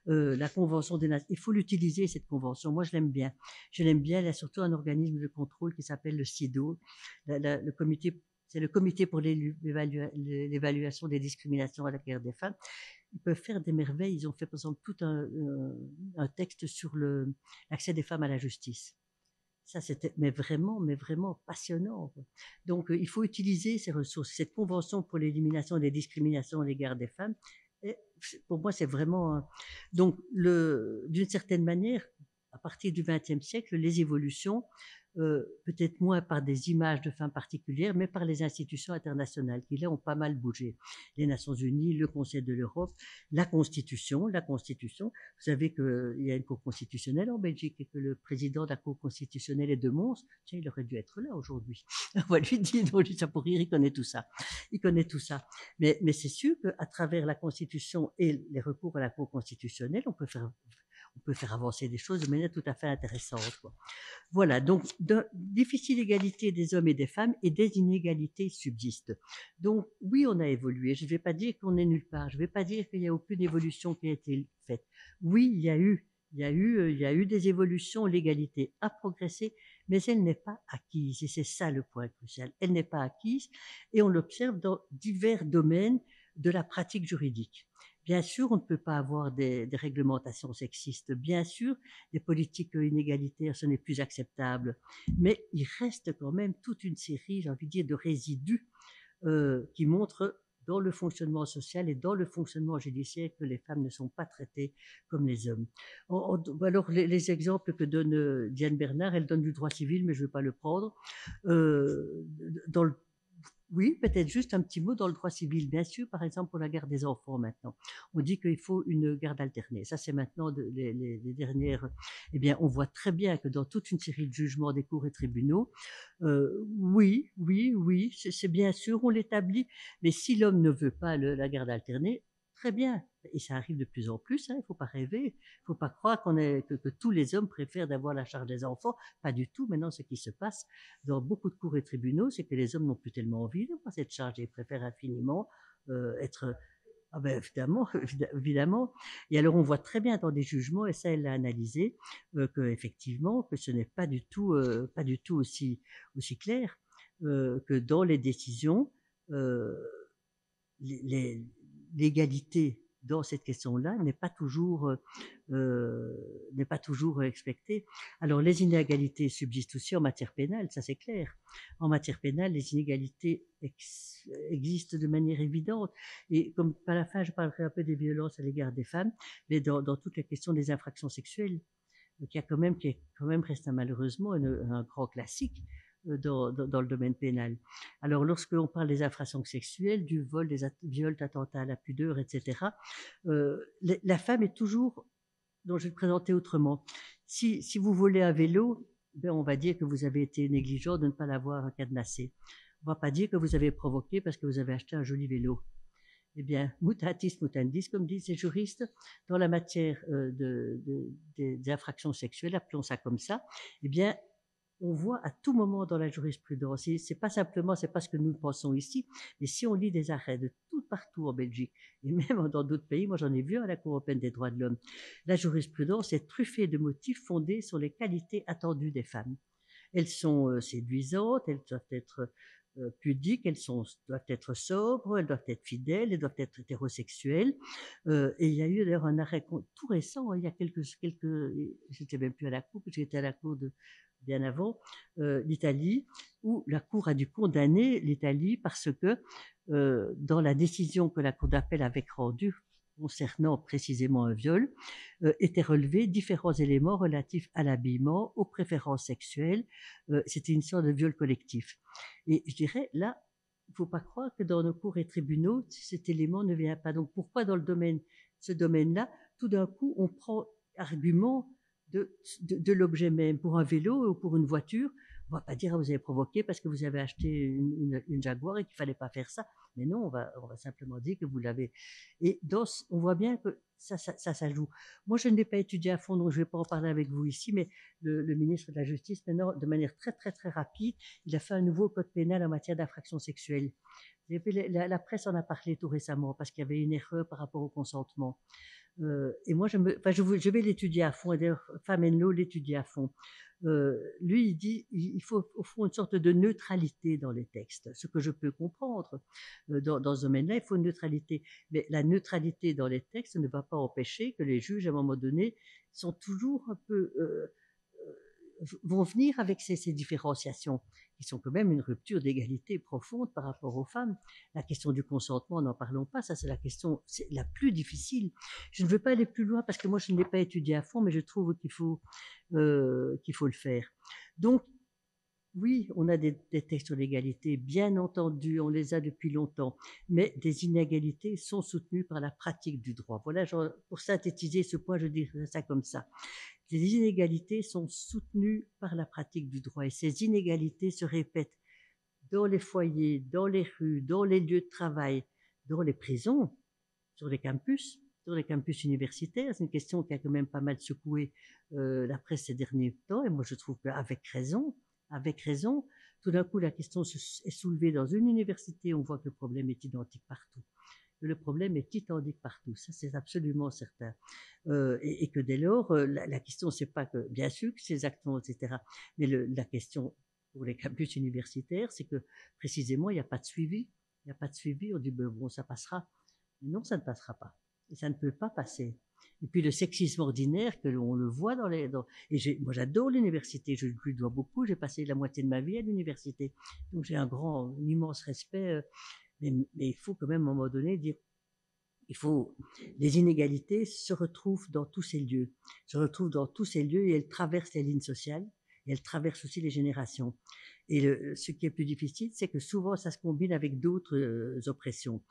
La Convention des Nations, il faut l'utiliser, cette convention. Moi, je l'aime bien. Il y a surtout un organisme de contrôle qui s'appelle le CIDO, le comité. C'est le comité pour l'évaluation des discriminations à l'égard des femmes. Ils peuvent faire des merveilles. Ils ont fait, par exemple, tout un texte sur l'accès des femmes à la justice. Ça, c'était mais vraiment passionnant. Donc, il faut utiliser ces ressources. Cette convention pour l'élimination des discriminations à l'égard des femmes, et pour moi, c'est vraiment... Donc, d'une certaine manière, à partir du XXe siècle, les évolutions, peut-être moins par des images de femmes particulières, mais par les institutions internationales qui, là, ont pas mal bougé. Les Nations Unies, le Conseil de l'Europe, la Constitution. Vous savez qu'il y a une Cour constitutionnelle en Belgique et que le président de la Cour constitutionnelle est de Mons. Tiens, il aurait dû être là aujourd'hui. On va lui dire, non, ça pour rire, il connaît tout ça. Mais c'est sûr qu'à travers la Constitution et les recours à la Cour constitutionnelle, on peut faire avancer des choses de manière tout à fait intéressante, quoi. Voilà, donc difficile égalité des hommes et des femmes et des inégalités subsistent. Donc oui, on a évolué. Je ne vais pas dire qu'on est nulle part. Je ne vais pas dire qu'il n'y a aucune évolution qui a été faite. Oui, il y a eu des évolutions. L'égalité a progressé, mais elle n'est pas acquise. Et c'est ça le point crucial. Elle n'est pas acquise et on l'observe dans divers domaines de la pratique juridique. Bien sûr, on ne peut pas avoir des réglementations sexistes. Bien sûr, des politiques inégalitaires, ce n'est plus acceptable. Mais il reste quand même toute une série, j'ai envie de dire, de résidus qui montrent dans le fonctionnement social et dans le fonctionnement judiciaire que les femmes ne sont pas traitées comme les hommes. Alors, les exemples que donne Diane Bernard, elle donne du droit civil, mais je ne vais pas le prendre. Dans le Oui, peut-être juste un petit mot dans le droit civil. Bien sûr, par exemple, pour la garde des enfants maintenant, on dit qu'il faut une garde alternée. Ça, c'est maintenant les dernières. Eh bien, on voit très bien que dans toute une série de jugements des cours et tribunaux, oui, c'est bien sûr, on l'établit. Mais si l'homme ne veut pas la garde alternée, très bien. Et ça arrive de plus en plus, hein, il ne faut pas rêver. Il ne faut pas croire que tous les hommes préfèrent d'avoir la charge des enfants. Pas du tout. Maintenant, ce qui se passe dans beaucoup de cours et tribunaux, c'est que les hommes n'ont plus tellement envie d'avoir cette charge et préfèrent infiniment être... Ah ben évidemment, évidemment. Et alors on voit très bien dans des jugements, et ça elle l'a analysé, que effectivement que ce n'est pas du tout aussi clair, que dans les décisions, euh, l'égalité dans cette question-là n'est pas toujours respectée. Alors les inégalités subsistent aussi en matière pénale, ça c'est clair. En matière pénale, les inégalités existent de manière évidente. Et comme à la fin, je parlerai un peu des violences à l'égard des femmes, mais dans toute la question des infractions sexuelles, qui est quand même reste malheureusement un grand classique dans le domaine pénal. Alors, lorsqu'on parle des infractions sexuelles, du vol, des viols, d'attentats à la pudeur, etc., la femme est toujours, donc je vais le présenter autrement. Si vous volez un vélo, ben on va dire que vous avez été négligent de ne pas l'avoir cadenassé. On ne va pas dire que vous avez provoqué parce que vous avez acheté un joli vélo. Eh bien, mutatis mutandis, comme disent les juristes, dans la matière des infractions sexuelles, appelons ça comme ça, eh bien, on voit à tout moment dans la jurisprudence, et c'est pas ce que nous pensons ici, mais si on lit des arrêts de tout partout en Belgique, et même dans d'autres pays, moi j'en ai vu à la Cour européenne des droits de l'homme, la jurisprudence est truffée de motifs fondés sur les qualités attendues des femmes. Elles sont séduisantes, elles doivent être pudiques, doivent être sobres, elles doivent être fidèles, elles doivent être hétérosexuelles. Et il y a eu d'ailleurs un arrêt tout récent, il y a j'étais même plus à la Cour, j'étais à la Cour bien avant, l'Italie, où la Cour a dû condamner l'Italie parce que dans la décision que la Cour d'appel avait rendue concernant précisément un viol, étaient relevés différents éléments relatifs à l'habillement, aux préférences sexuelles. C'était une sorte de viol collectif. Et je dirais, là, il ne faut pas croire que dans nos cours et tribunaux, cet élément ne vient pas. Donc pourquoi dans ce domaine-là, tout d'un coup, on prend argument de l'objet même pour un vélo ou pour une voiture? On ne va pas dire vous avez provoqué parce que vous avez acheté une Jaguar et qu'il ne fallait pas faire ça. Mais non, on va simplement dire que vous l'avez. Et on voit bien que ça joue. Moi, je ne l'ai pas étudié à fond, donc je ne vais pas en parler avec vous ici, mais le ministre de la Justice, maintenant, de manière très, très, très rapide, il a fait un nouveau code pénal en matière d'infractions sexuelles. La presse en a parlé tout récemment parce qu'il y avait une erreur par rapport au consentement. Et moi, je vais l'étudier à fond, et d'ailleurs, Famenlo l'étudie à fond. Lui, il dit il faut au fond une sorte de neutralité dans les textes, ce que je peux comprendre. Dans ce domaine-là, il faut une neutralité. Mais la neutralité dans les textes ne va pas empêcher que les juges, à un moment donné, sont toujours un peu vont venir avec ces différenciations qui sont quand même une rupture d'égalité profonde par rapport aux femmes. La question du consentement, n'en parlons pas, ça c'est la question la plus difficile. Je ne veux pas aller plus loin parce que moi je ne l'ai pas étudié à fond, mais je trouve qu'il faut le faire. Donc oui, on a des textes sur l'égalité, bien entendu, on les a depuis longtemps, mais des inégalités sont soutenues par la pratique du droit. Voilà, pour synthétiser ce point, je dirais ça comme ça. Les inégalités sont soutenues par la pratique du droit et ces inégalités se répètent dans les foyers, dans les rues, dans les lieux de travail, dans les prisons, sur les campus universitaires. C'est une question qui a quand même pas mal secoué la presse ces derniers temps et moi je trouve qu'avec raison, tout d'un coup la question est soulevée dans une université, on voit que le problème est identique partout. Le problème est identique partout, ça c'est absolument certain. Et que dès lors, la question c'est pas que, bien sûr que ces actions, etc., mais la question pour les campus universitaires, c'est que précisément il n'y a pas de suivi. Il n'y a pas de suivi, on dit bon ça passera. Mais non, ça ne passera pas. Et ça ne peut pas passer. Et puis le sexisme ordinaire, que l'on le voit et moi j'adore l'université, je lui dois beaucoup, j'ai passé la moitié de ma vie à l'université. Donc j'ai un immense respect Mais il faut quand même, à un moment donné, dire, les inégalités se retrouvent dans tous ces lieux, et elles traversent les lignes sociales, et elles traversent aussi les générations. Et ce qui est plus difficile, c'est que souvent, ça se combine avec d'autres oppressions.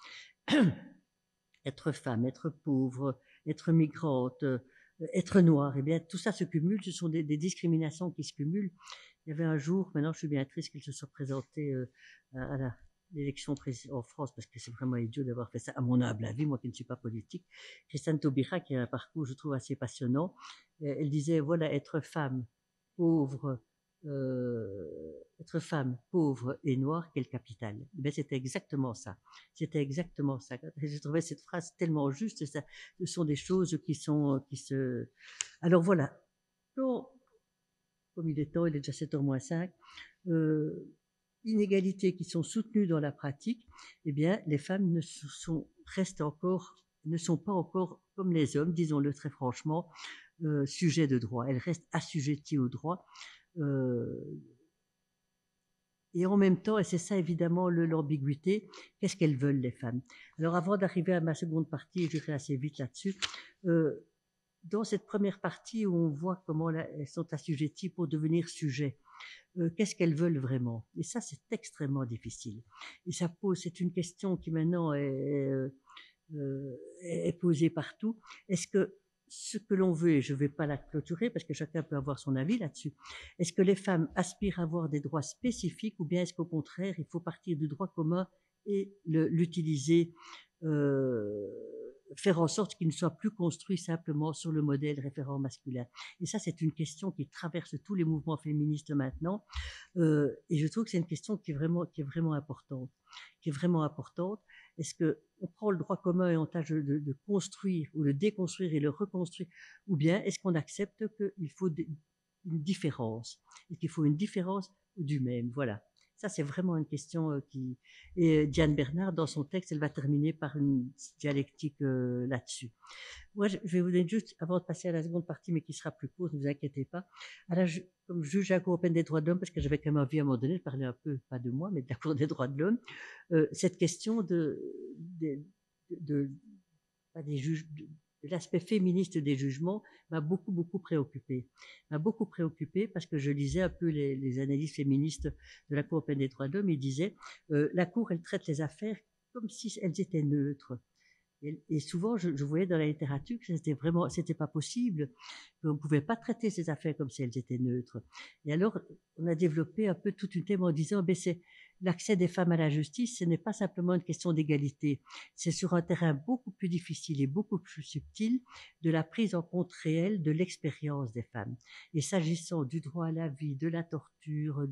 Être femme, être pauvre, être migrante, être noire, eh bien, tout ça se cumule, ce sont des discriminations qui se cumulent. Il y avait un jour, maintenant je suis bien triste qu'il se soit présenté à l'élection en France, parce que c'est vraiment idiot d'avoir fait ça, à mon humble avis, moi qui ne suis pas politique. Christiane Taubira, qui a un parcours, je trouve, assez passionnant, elle disait, voilà, pauvre, être femme, pauvre et noire, quel capital. Ben, c'était exactement ça. C'était exactement ça. J'ai trouvé cette phrase tellement juste. Ça, ce sont des choses qui se. Alors voilà. Donc, comme il est temps, il est déjà 7h moins 5. Inégalités qui sont soutenues dans la pratique, eh bien, les femmes ne sont pas encore comme les hommes, disons-le très franchement, sujets de droit. Elles restent assujetties au droit. Et en même temps, et c'est ça évidemment l'ambiguïté, qu'est-ce qu'elles veulent les femmes? Alors avant d'arriver à ma seconde partie, et je vais assez vite là-dessus, dans cette première partie où on voit comment elles sont assujetties pour devenir sujets, qu'est-ce qu'elles veulent vraiment? Et ça, c'est extrêmement difficile. Et c'est une question qui maintenant est posée partout. Est-ce que ce que l'on veut, et je ne vais pas la clôturer parce que chacun peut avoir son avis là-dessus, est-ce que les femmes aspirent à avoir des droits spécifiques ou bien est-ce qu'au contraire, il faut partir du droit commun et l'utiliser, faire en sorte qu'il ne soit plus construit simplement sur le modèle référent masculin? Et ça, c'est une question qui traverse tous les mouvements féministes maintenant. Et je trouve que c'est une question qui est vraiment importante. Est-ce qu'on prend le droit commun et on tâche de construire ou de déconstruire et le reconstruire, ou bien est-ce qu'on accepte qu'il faut une différence et qu'il faut une différence du même? Voilà. Ça, c'est vraiment une question qui... Et Diane Bernard, dans son texte, elle va terminer par une dialectique là-dessus. Moi, je vais vous donner juste, avant de passer à la seconde partie, mais qui sera plus courte, ne vous inquiétez pas, comme juge à la Cour européenne des droits de l'homme, parce que j'avais quand même envie à un moment donné de parler un peu, pas de moi, mais de la Cour des droits de l'homme, cette question pas des juges, de l'aspect féministe des jugements m'a beaucoup préoccupé. Parce que je lisais un peu les analyses féministes de la Cour européenne des droits de l'homme. Ils disaient, la Cour, elle traite les affaires comme si elles étaient neutres. Et souvent, je voyais dans la littérature que c'était pas possible, qu'on ne pouvait pas traiter ces affaires comme si elles étaient neutres. Et alors, on a développé un peu toute une thème en disant, ben c'est l'accès des femmes à la justice, ce n'est pas simplement une question d'égalité, c'est sur un terrain beaucoup plus difficile et beaucoup plus subtil de la prise en compte réelle de l'expérience des femmes. Et s'agissant du droit à la vie, de la torture,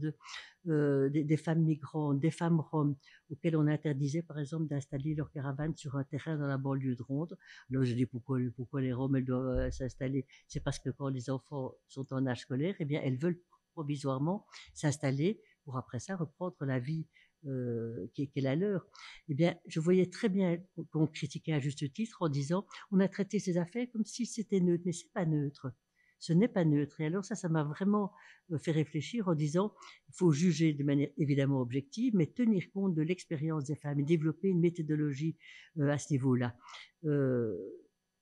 des femmes migrantes, des femmes roms, auxquelles on interdisait par exemple d'installer leur caravane sur un terrain dans la banlieue de Ronde. Alors je dis pourquoi les Roms elles doivent s'installer? C'est parce que quand les enfants sont en âge scolaire, eh bien elles veulent provisoirement s'installer pour après ça reprendre la vie qui est la leur. Eh bien, je voyais très bien qu'on critiquait à juste titre en disant on a traité ces affaires comme si c'était neutre, mais c'est pas neutre. Ce n'est pas neutre. Et alors ça m'a vraiment fait réfléchir en disant il faut juger de manière évidemment objective, mais tenir compte de l'expérience des femmes et développer une méthodologie à ce niveau-là.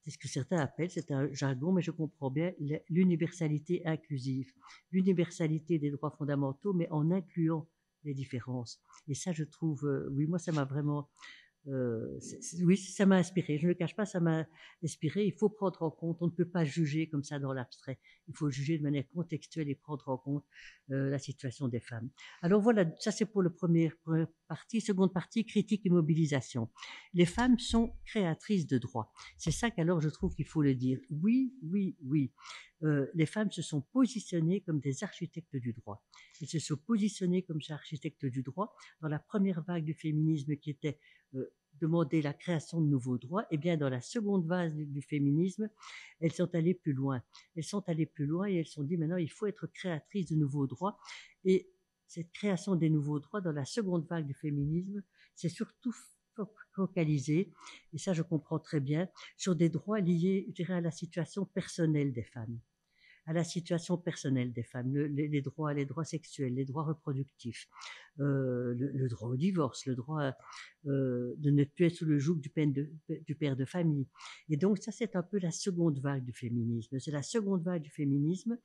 C'est ce que certains appellent, c'est un jargon, mais je comprends bien, l'universalité inclusive, l'universalité des droits fondamentaux, mais en incluant les différences. Et ça, je trouve, oui, moi, ça m'a vraiment oui, ça m'a inspiré. Je ne le cache pas, ça m'a inspiré. Il faut prendre en compte. On ne peut pas juger comme ça dans l'abstrait. Il faut juger de manière contextuelle et prendre en compte la situation des femmes. Alors voilà, ça c'est pour le première partie. Seconde partie, critique et mobilisation. Les femmes sont créatrices de droits. C'est ça qu'alors je trouve qu'il faut le dire. Oui, oui, oui. Les femmes se sont positionnées comme des architectes du droit. Elles se sont positionnées comme des architectes du droit dans la première vague du féminisme qui était demander la création de nouveaux droits, et bien dans la seconde phase du féminisme, elles sont allées plus loin. Elles sont allées plus loin et elles se sont dit maintenant il faut être créatrice de nouveaux droits. Et cette création des nouveaux droits dans la seconde vague du féminisme, c'est surtout focalisé, et ça je comprends très bien, sur des droits liés, je dirais, à la situation personnelle des femmes. à la situation personnelle des femmes, les droits sexuels, les droits reproductifs, le droit au divorce, le droit de ne plus être sous le joug du père de famille. Et donc ça, c'est un peu la seconde vague du féminisme. C'est la seconde vague du féminisme.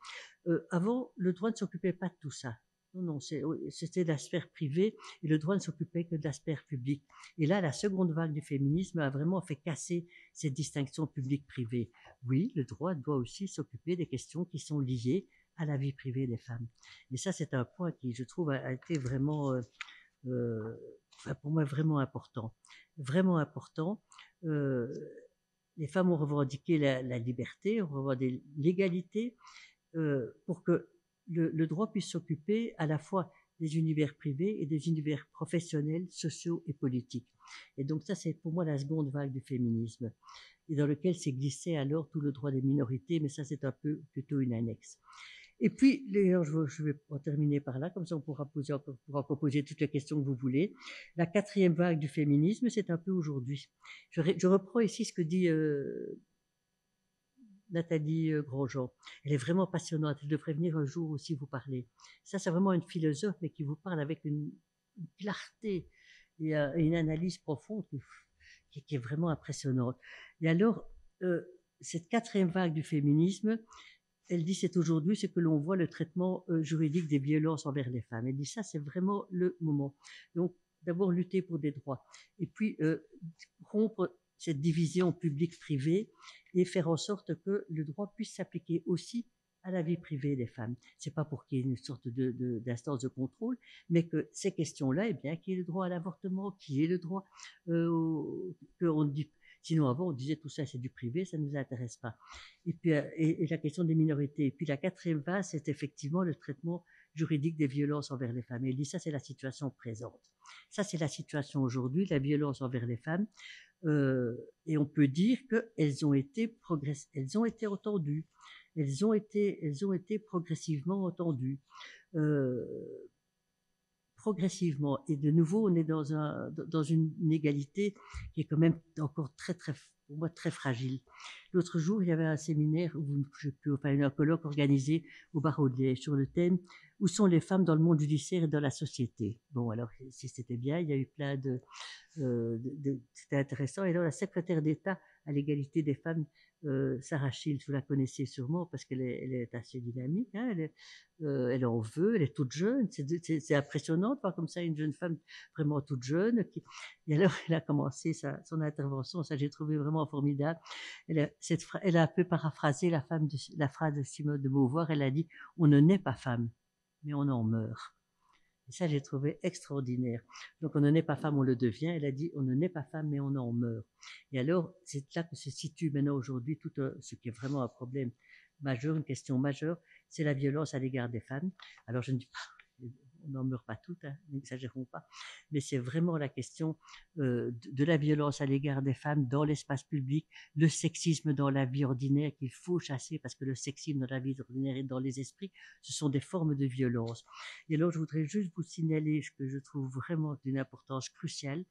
Avant, le droit ne s'occupait pas de tout ça. Non, c'était de la sphère privée et le droit ne s'occupait que de la sphère publique. Et là, la seconde vague du féminisme a vraiment fait casser cette distinction publique-privée. Oui, le droit doit aussi s'occuper des questions qui sont liées à la vie privée des femmes. Et ça, c'est un point qui, je trouve, a été vraiment, enfin, pour moi, vraiment important. Vraiment important. Les femmes ont revendiqué la liberté, ont revendiqué l'égalité, pour que le droit puisse s'occuper à la fois des univers privés et des univers professionnels, sociaux et politiques. Et donc ça, c'est pour moi la seconde vague du féminisme, et dans lequel s'est glissé alors tout le droit des minorités, mais ça, c'est un peu plutôt une annexe. Et puis, d'ailleurs, je vais en terminer par là, comme ça on pourra encore poser toutes les questions que vous voulez. La quatrième vague du féminisme, c'est un peu aujourd'hui. Je reprends ici ce que dit Nathalie Grosjean. Elle est vraiment passionnante. Elle devrait venir un jour aussi vous parler. Ça, c'est vraiment une philosophe, mais qui vous parle avec une clarté et une analyse profonde qui est vraiment impressionnante. Et alors, cette quatrième vague du féminisme, elle dit c'est aujourd'hui, c'est que l'on voit le traitement juridique des violences envers les femmes. Elle dit ça, c'est vraiment le moment. Donc, d'abord lutter pour des droits, et puis rompre cette division publique-privée et faire en sorte que le droit puisse s'appliquer aussi à la vie privée des femmes. C'est pas pour qu'il y ait une sorte d'instance de contrôle, mais que ces questions-là, eh bien, qu'il y ait le droit à l'avortement, qu'il y ait le droit qu'on dit. Sinon, avant, on disait tout ça, c'est du privé, ça ne nous intéresse pas. Et puis, et la question des minorités. Et puis, la quatrième phase, c'est effectivement le traitement juridique des violences envers les femmes. Et elle dit ça, c'est la situation présente. Ça, c'est la situation aujourd'hui, la violence envers les femmes. Et on peut dire qu'elles ont été entendues. Elles ont été progressivement entendues. Progressivement. Et de nouveau, on est dans une inégalité qui est quand même encore pour moi, très fragile. L'autre jour, il y avait un séminaire, un colloque organisé au barreau de Liège sur le thème « Où sont les femmes dans le monde judiciaire et dans la société ?» Bon, alors, si c'était bien, il y a eu plein c'était intéressant. Et là, la secrétaire d'État à l'égalité des femmes, Sarah Schild, vous la connaissez sûrement parce qu'elle est assez dynamique, hein, elle en veut, elle est toute jeune, c'est impressionnant de voir comme ça une jeune femme vraiment toute jeune. Et alors, elle a commencé son intervention, ça j'ai trouvé vraiment formidable. Elle a un peu paraphrasé la phrase de Simone de Beauvoir, elle a dit « On ne naît pas femme, mais on en meurt ». Et ça, j'ai trouvé extraordinaire. Donc, on ne naît pas femme, on le devient. Elle a dit, on ne naît pas femme, mais on en meurt. Et alors, c'est là que se situe maintenant aujourd'hui tout ce qui est vraiment un problème majeur, une question majeure, c'est la violence à l'égard des femmes. Alors, je ne dis pas, on n'en meurt pas toutes, hein, n'exagérons pas, mais c'est vraiment la question de la violence à l'égard des femmes dans l'espace public, le sexisme dans la vie ordinaire qu'il faut chasser, parce que le sexisme dans la vie ordinaire et dans les esprits, ce sont des formes de violence. Et alors, je voudrais juste vous signaler ce que je trouve vraiment d'une importance cruciale,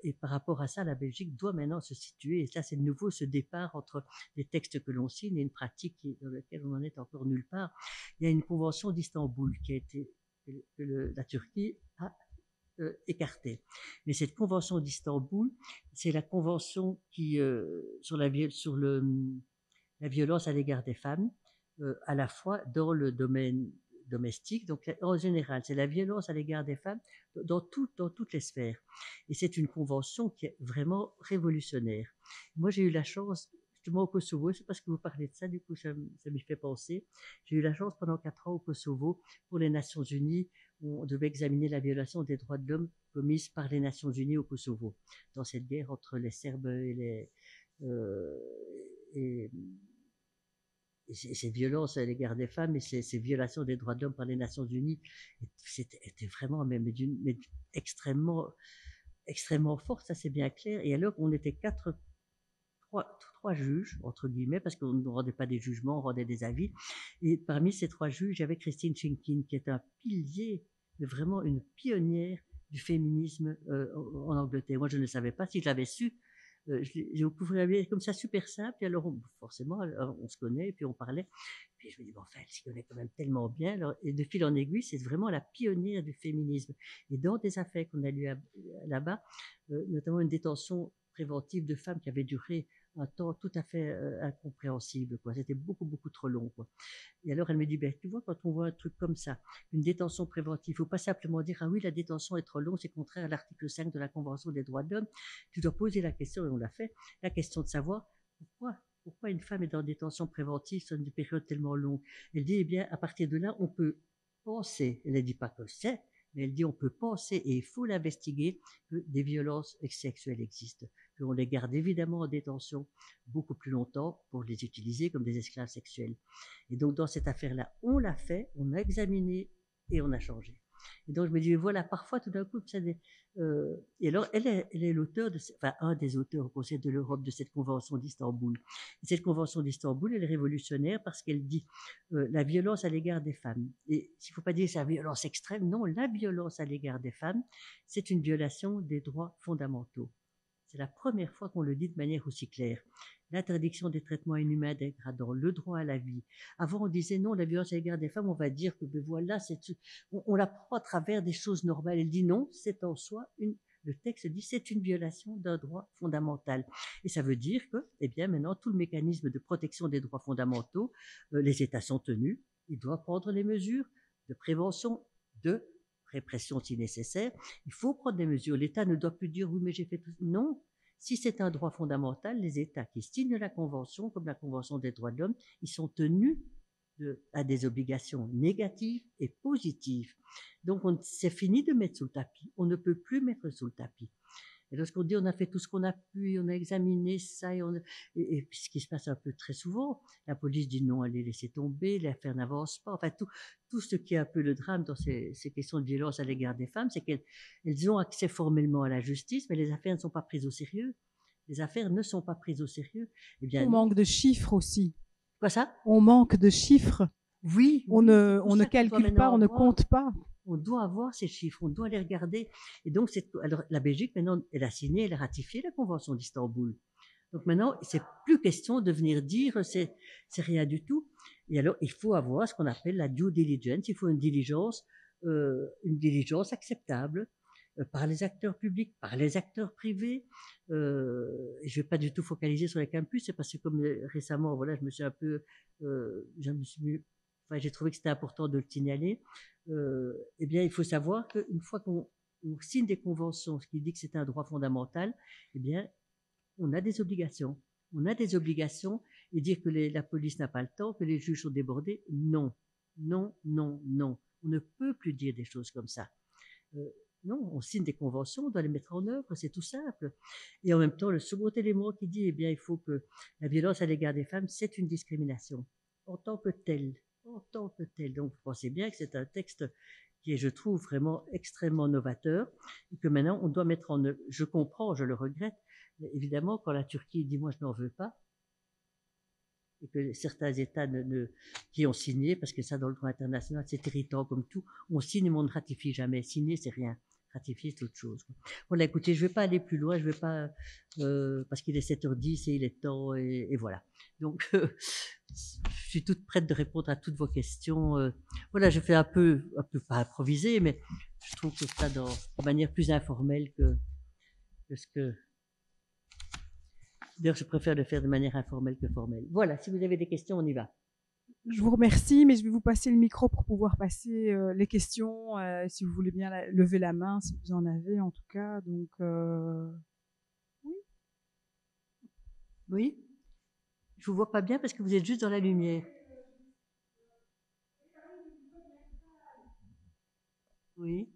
et par rapport à ça, la Belgique doit maintenant se situer, et ça c'est de nouveau ce départ entre les textes que l'on signe et une pratique dans laquelle on n'en est encore nulle part. Il y a une convention d'Istanbul qui a été que la Turquie a écartée. Mais cette convention d'Istanbul, c'est la convention qui sur la violence à l'égard des femmes, à la fois dans le domaine domestique, donc en général, c'est la violence à l'égard des femmes dans toutes les sphères. Et c'est une convention qui est vraiment révolutionnaire. Moi, j'ai eu la chance, justement au Kosovo, c'est parce que vous parlez de ça, du coup, ça m'y fait penser. J'ai eu la chance pendant 4 ans au Kosovo, pour les Nations Unies, où on devait examiner la violation des droits de l'homme commise par les Nations Unies au Kosovo, dans cette guerre entre les Serbes et ces violences à l'égard des femmes et ces violations des droits de l'homme par les Nations Unies étaient vraiment mais extrêmement, extrêmement fortes, ça c'est bien clair. Et alors, on était trois juges, entre guillemets, parce qu'on ne rendait pas des jugements, on rendait des avis. Et parmi ces 3 juges, il y avait Christine Schinkin, qui est un pilier, vraiment une pionnière du féminisme en Angleterre. Moi, je ne savais pas. Si je l'avais su, J'ai découvert comme ça super simple. Et alors, forcément, on se connaît, et puis on parlait. Puis je me dis, bon, enfin, elle s'y connaît quand même tellement bien. Alors, et de fil en aiguille, c'est vraiment la pionnière du féminisme. Et dans des affaires qu'on a lues là-bas, notamment une détention préventive de femmes qui avait duré un temps tout à fait incompréhensible, quoi. C'était beaucoup, beaucoup trop long, quoi. Et alors, elle me dit, ben, tu vois, quand on voit un truc comme ça, une détention préventive, il ne faut pas simplement dire, ah oui, la détention est trop longue, c'est contraire à l'article 5 de la Convention des droits de l'homme. Tu dois poser la question, et on l'a fait, la question de savoir pourquoi une femme est dans détention préventive sur une période tellement longue. Elle dit, eh bien, à partir de là, on peut penser, elle ne dit pas que c'est, mais elle dit on peut penser, et il faut l'investiguer, que des violences sexuelles existent, qu'on les garde évidemment en détention beaucoup plus longtemps pour les utiliser comme des esclaves sexuels. Et donc dans cette affaire-là, on l'a fait, on a examiné et on a changé. Et donc je me dis, voilà, parfois tout d'un coup, et alors elle est l'auteur, enfin un des auteurs au Conseil de l'Europe de cette convention d'Istanbul. Et cette convention d'Istanbul, elle est révolutionnaire parce qu'elle dit la violence à l'égard des femmes. Et s'il ne faut pas dire c'est la violence extrême, non, la violence à l'égard des femmes, c'est une violation des droits fondamentaux. C'est la première fois qu'on le dit de manière aussi claire. L'interdiction des traitements inhumains dégradants, le droit à la vie. Avant, on disait non, la violence à l'égard des femmes, on va dire que ben voilà, on la prend à travers des choses normales. Elle dit non, c'est en soi le texte dit c'est une violation d'un droit fondamental. Et ça veut dire que, eh bien, maintenant, tout le mécanisme de protection des droits fondamentaux, les États sont tenus, ils doivent prendre les mesures de prévention, de répression si nécessaire. Il faut prendre des mesures. L'État ne doit plus dire oui, mais j'ai fait tout. Non. Si c'est un droit fondamental, les États qui signent la Convention, comme la Convention des droits de l'homme, ils sont tenus à des obligations négatives et positives. Donc, c'est fini de mettre sous le tapis. On ne peut plus mettre sous le tapis. Et lorsqu'on dit on a fait tout ce qu'on a pu, on a examiné ça, et puis ce qui se passe un peu très souvent, la police dit non, allez laisser tomber, l'affaire n'avance pas. Enfin, tout ce qui est un peu le drame dans ces questions de violence à l'égard des femmes, c'est qu'elles ont accès formellement à la justice, mais les affaires ne sont pas prises au sérieux. Les affaires ne sont pas prises au sérieux. Eh bien, on manque de chiffres aussi. Quoi ça? On manque de chiffres. Oui. On ne calcule pas, on ne compte pas. On doit avoir ces chiffres, on doit les regarder. Et donc, alors, la Belgique, maintenant, elle a signé, elle a ratifié la Convention d'Istanbul. Donc maintenant, c'est plus question de venir dire c'est rien du tout. Et alors, il faut avoir ce qu'on appelle la due diligence. Il faut une diligence acceptable par les acteurs publics, par les acteurs privés. Je ne vais pas du tout focaliser sur les campus, c'est parce que comme récemment, voilà, je me suis un peu, j'ai trouvé que c'était important de le signaler. Eh bien, il faut savoir qu'une fois qu'on signe des conventions, ce qui dit que c'est un droit fondamental, eh bien, on a des obligations. On a des obligations, et dire que la police n'a pas le temps, que les juges sont débordés, non. Non, non, non. On ne peut plus dire des choses comme ça. Non, on signe des conventions, on doit les mettre en œuvre, c'est tout simple. Et en même temps, le second élément qui dit, eh bien, il faut que la violence à l'égard des femmes, c'est une discrimination en tant que telle. En tant que telle. Donc, vous pensez bien que c'est un texte qui est, je trouve, vraiment extrêmement novateur et que maintenant, on doit mettre en œuvre. Je comprends, je le regrette, mais évidemment, quand la Turquie dit, moi, je n'en veux pas, et que certains États qui ont signé, parce que ça, dans le droit international, c'est irritant comme tout, on signe, mais on ne ratifie jamais. Signer, c'est rien. Ratifier, c'est autre chose. Voilà, écoutez, je ne vais pas aller plus loin, je vais pas, parce qu'il est 7h10 et il est temps, et voilà. Donc, je suis toute prête de répondre à toutes vos questions. Voilà, je fais un peu pas improviser, mais je trouve que ça de manière plus informelle que ce que... D'ailleurs, je préfère le faire de manière informelle que formelle. Voilà, si vous avez des questions, on y va. Je vous remercie, mais je vais vous passer le micro pour pouvoir passer les questions, si vous voulez bien lever la main, si vous en avez en tout cas. Donc, oui. Oui. Je vous vois pas bien parce que vous êtes juste dans la lumière. Oui.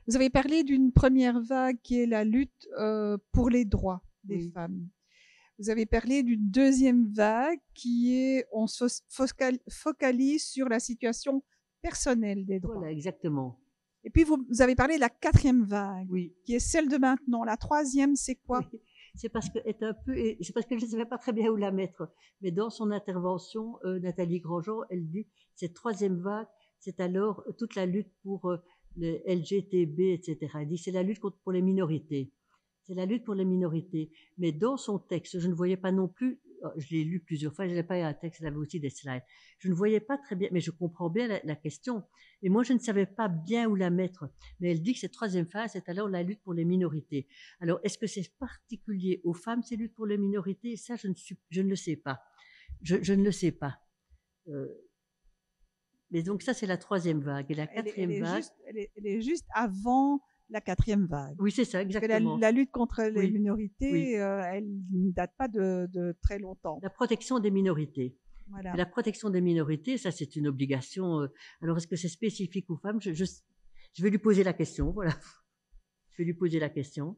Vous avez parlé d'une première vague qui est la lutte pour les droits des femmes. Vous avez parlé d'une deuxième vague qui est on se focalise sur la situation personnelle des droits. Voilà, exactement. Et puis vous avez parlé de la quatrième vague, qui est celle de maintenant. La troisième, c'est quoi? C'est parce que je ne savais pas très bien où la mettre. Mais dans son intervention, Nathalie Grandjean, elle dit cette troisième vague, c'est alors toute la lutte pour les LGTB, etc. Elle dit c'est la lutte pour les minorités. C'est la lutte pour les minorités. Mais dans son texte, je ne voyais pas non plus, je l'ai lu plusieurs fois, je n'avais pas un texte, il avait aussi des slides. Je ne voyais pas très bien, mais je comprends bien la question. Et moi, je ne savais pas bien où la mettre. Mais elle dit que cette troisième phase, c'est alors la lutte pour les minorités. Alors, est-ce que c'est particulier aux femmes, ces luttes pour les minorités? Ça, je ne le sais pas. Je ne le sais pas. Mais donc ça, c'est la troisième vague. Et la quatrième vague... Elle est juste avant la quatrième vague. Oui, c'est ça, exactement. La lutte contre les minorités, elle ne date pas de très longtemps. La protection des minorités. Voilà. La protection des minorités, ça, c'est une obligation. Alors, est-ce que c'est spécifique aux femmes? Je vais lui poser la question, voilà. Je vais lui poser la question.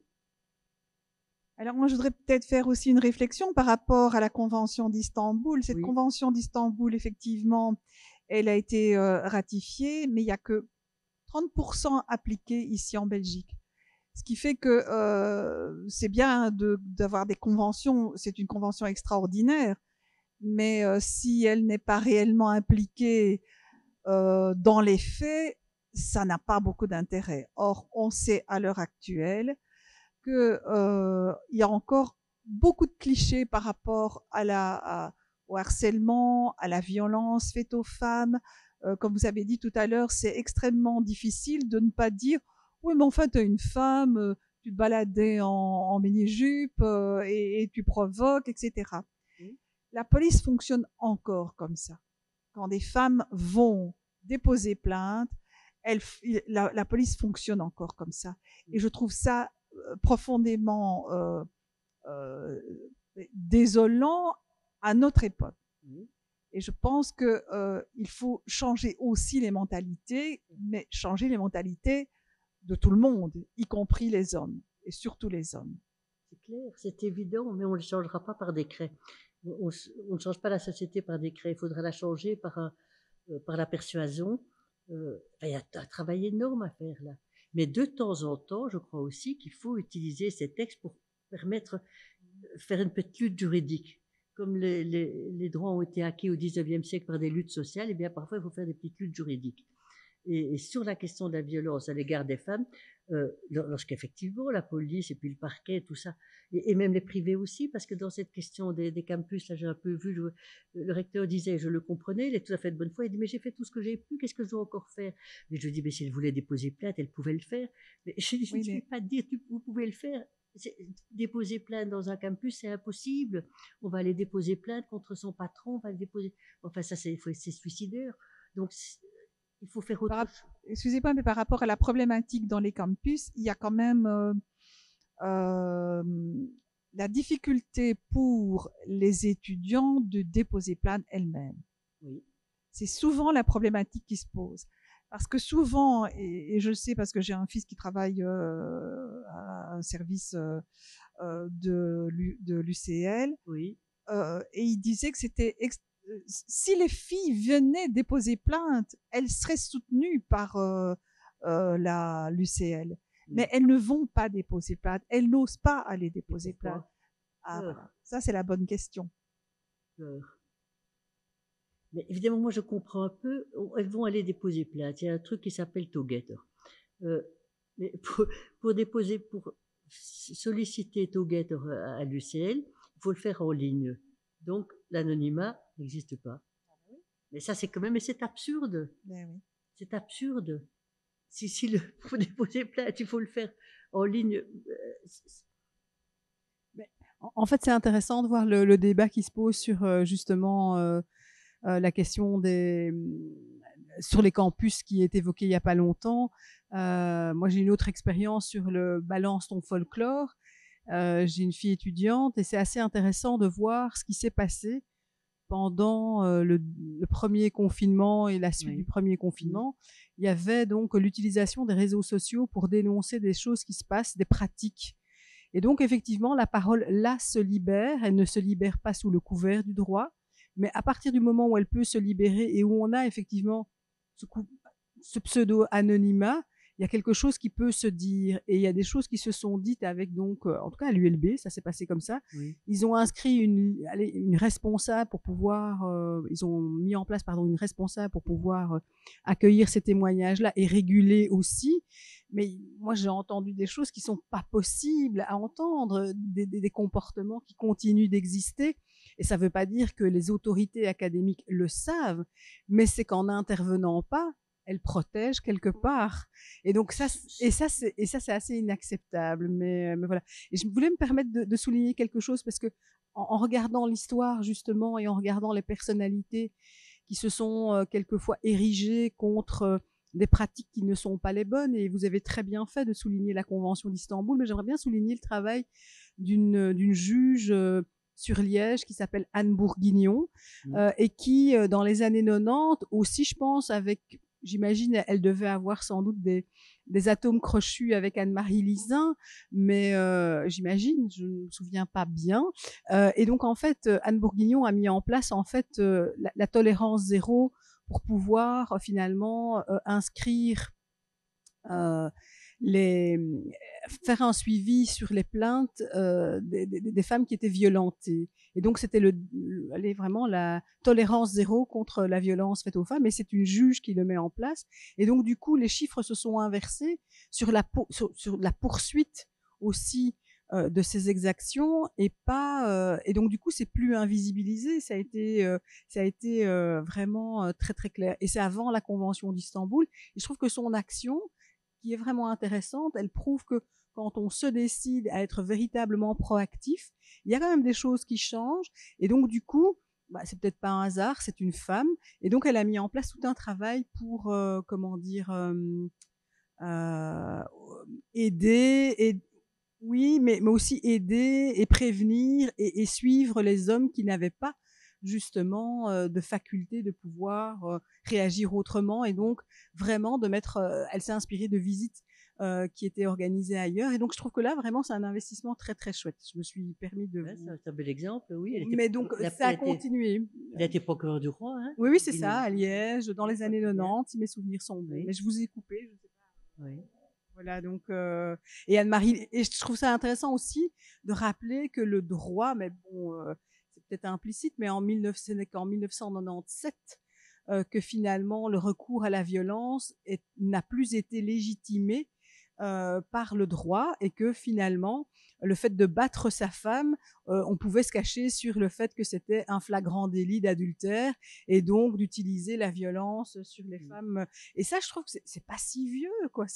Alors moi, je voudrais peut-être faire aussi une réflexion par rapport à la Convention d'Istanbul. Cette Convention d'Istanbul, effectivement, elle a été ratifiée, mais il n'y a que 30% appliqué ici en Belgique. Ce qui fait que c'est bien d'avoir des conventions, c'est une convention extraordinaire, mais si elle n'est pas réellement impliquée dans les faits, ça n'a pas beaucoup d'intérêt. Or, on sait à l'heure actuelle qu'il y a encore beaucoup de clichés par rapport au harcèlement, à la violence faite aux femmes. Comme vous avez dit tout à l'heure, c'est extrêmement difficile de ne pas dire « Oui, mais enfin, tu es une femme, tu te baladais en mini-jupe et tu provoques, etc. » La police fonctionne encore comme ça. Quand des femmes vont déposer plainte, la police fonctionne encore comme ça. Et je trouve ça profondément désolant à notre époque. Et je pense qu'il faut changer aussi les mentalités, mais changer les mentalités de tout le monde, y compris les hommes, et surtout les hommes. C'est clair, c'est évident, mais on ne le changera pas par décret. On ne change pas la société par décret, il faudra la changer par la persuasion. Il y a un travail énorme à faire là. Mais de temps en temps, je crois aussi qu'il faut utiliser ces textes pour faire une petite lutte juridique. Comme les droits ont été acquis au XIXe siècle par des luttes sociales, et bien parfois il faut faire des petites luttes juridiques. Et sur la question de la violence à l'égard des femmes, lorsqu'effectivement la police et puis le parquet, tout ça, et même les privés aussi, parce que dans cette question des campus, là j'ai un peu vu, le recteur disait, je le comprenais, il est tout à fait de bonne foi, il dit mais j'ai fait tout ce que j'ai pu, qu'est-ce que je dois encore faire? Mais je dis mais si elle voulait déposer plainte, elle pouvait le faire. Mais je ne vais pas dire vous pouvez le faire. Déposer plainte dans un campus, c'est impossible. On va aller déposer plainte contre son patron, on va le déposer. Enfin ça c'est suicidaire. Donc il faut faire autre chose. Excusez-moi, mais par rapport à la problématique dans les campus, il y a quand même la difficulté pour les étudiants de déposer plainte elles-mêmes. Oui. C'est souvent la problématique qui se pose. Parce que souvent, et je le sais parce que j'ai un fils qui travaille à un service de l'UCL, oui. Et il disait que c'était si les filles venaient déposer plainte, elles seraient soutenues par l'UCL. Mais elles ne vont pas déposer plainte. Elles n'osent pas aller déposer plainte. Ah, voilà. Ça, c'est la bonne question. Mais évidemment, moi, je comprends un peu. Elles vont aller déposer plainte. Il y a un truc qui s'appelle Together. Mais pour solliciter Together à l'UCL, il faut le faire en ligne. Donc, l'anonymat n'existe pas. Mais ça, c'est quand même, mais c'est absurde. Ben oui. C'est absurde. Pour déposer plainte, il faut le faire en ligne. En fait, c'est intéressant de voir le débat qui se pose sur justement la question sur les campus qui est évoqué il n'y a pas longtemps. Moi, j'ai une autre expérience sur le balance ton folklore. J'ai une fille étudiante et c'est assez intéressant de voir ce qui s'est passé pendant le premier confinement et la suite du premier confinement. Il y avait donc l'utilisation des réseaux sociaux pour dénoncer des choses qui se passent, des pratiques. Et donc, effectivement, la parole, là, se libère. Elle ne se libère pas sous le couvert du droit, mais à partir du moment où elle peut se libérer et où on a effectivement ce pseudo-anonymat, il y a quelque chose qui peut se dire. Et il y a des choses qui se sont dites avec, donc, en tout cas, à l'ULB, ça s'est passé comme ça. Oui. Ils ont inscrit une responsable pour pouvoir, ils ont mis en place, une responsable pour pouvoir accueillir ces témoignages-là et réguler aussi. mais moi j'ai entendu des choses qui sont pas possibles à entendre, des comportements qui continuent d'exister. Et ça veut pas dire que les autorités académiques le savent, mais c'est qu'en n'intervenant pas, elles protègent quelque part. Et donc ça, c'est assez inacceptable. Mais voilà. Et je voulais me permettre de souligner quelque chose parce que en regardant l'histoire justement et en regardant les personnalités qui se sont quelquefois érigées contre des pratiques qui ne sont pas les bonnes, et vous avez très bien fait de souligner la Convention d'Istanbul, mais j'aimerais bien souligner le travail d'une juge sur Liège qui s'appelle Anne Bourguignon, et qui, dans les années 90, aussi, je pense, j'imagine, elle devait avoir sans doute des atomes crochus avec Anne-Marie Lisin, mais j'imagine, je ne me souviens pas bien. Et donc, en fait, Anne Bourguignon a mis en place, en fait, la tolérance zéro pour pouvoir finalement inscrire faire un suivi sur les plaintes des femmes qui étaient violentées. Et donc, c'était vraiment la tolérance zéro contre la violence faite aux femmes. Et c'est une juge qui le met en place. Et donc, du coup, les chiffres se sont inversés sur la poursuite aussi de ces exactions et donc du coup c'est plus invisibilisé, ça a été vraiment très très clair, et c'est avant la Convention d'Istanbul, et je trouve que son action qui est vraiment intéressante, elle prouve que quand on se décide à être véritablement proactif, il y a quand même des choses qui changent, et donc du coup c'est peut-être pas un hasard, c'est une femme, et donc elle a mis en place tout un travail pour aider. Oui, mais aussi aider et prévenir et suivre les hommes qui n'avaient pas justement de faculté de pouvoir réagir autrement, et donc vraiment elle s'est inspirée de visites qui étaient organisées ailleurs, et donc je trouve que là vraiment c'est un investissement très très chouette. Je me suis permis de c'est un bel exemple, oui. Mais donc ça a continué. Il a été procureur du roi, hein. Oui, c'est ça, à Liège, dans les années 90, si mes souvenirs sont bons. Oui. Mais je vous ai coupé, je sais pas. Oui. Voilà, donc et Anne-Marie, et je trouve ça intéressant aussi de rappeler que le droit, mais bon, c'est peut-être implicite, mais ce n'est qu'en 1997 que finalement le recours à la violence n'a plus été légitimé par le droit, et que finalement le fait de battre sa femme, on pouvait se cacher sur le fait que c'était un flagrant délit d'adultère, et donc d'utiliser la violence sur les femmes. Et ça, je trouve que c'est pas si vieux, quoi.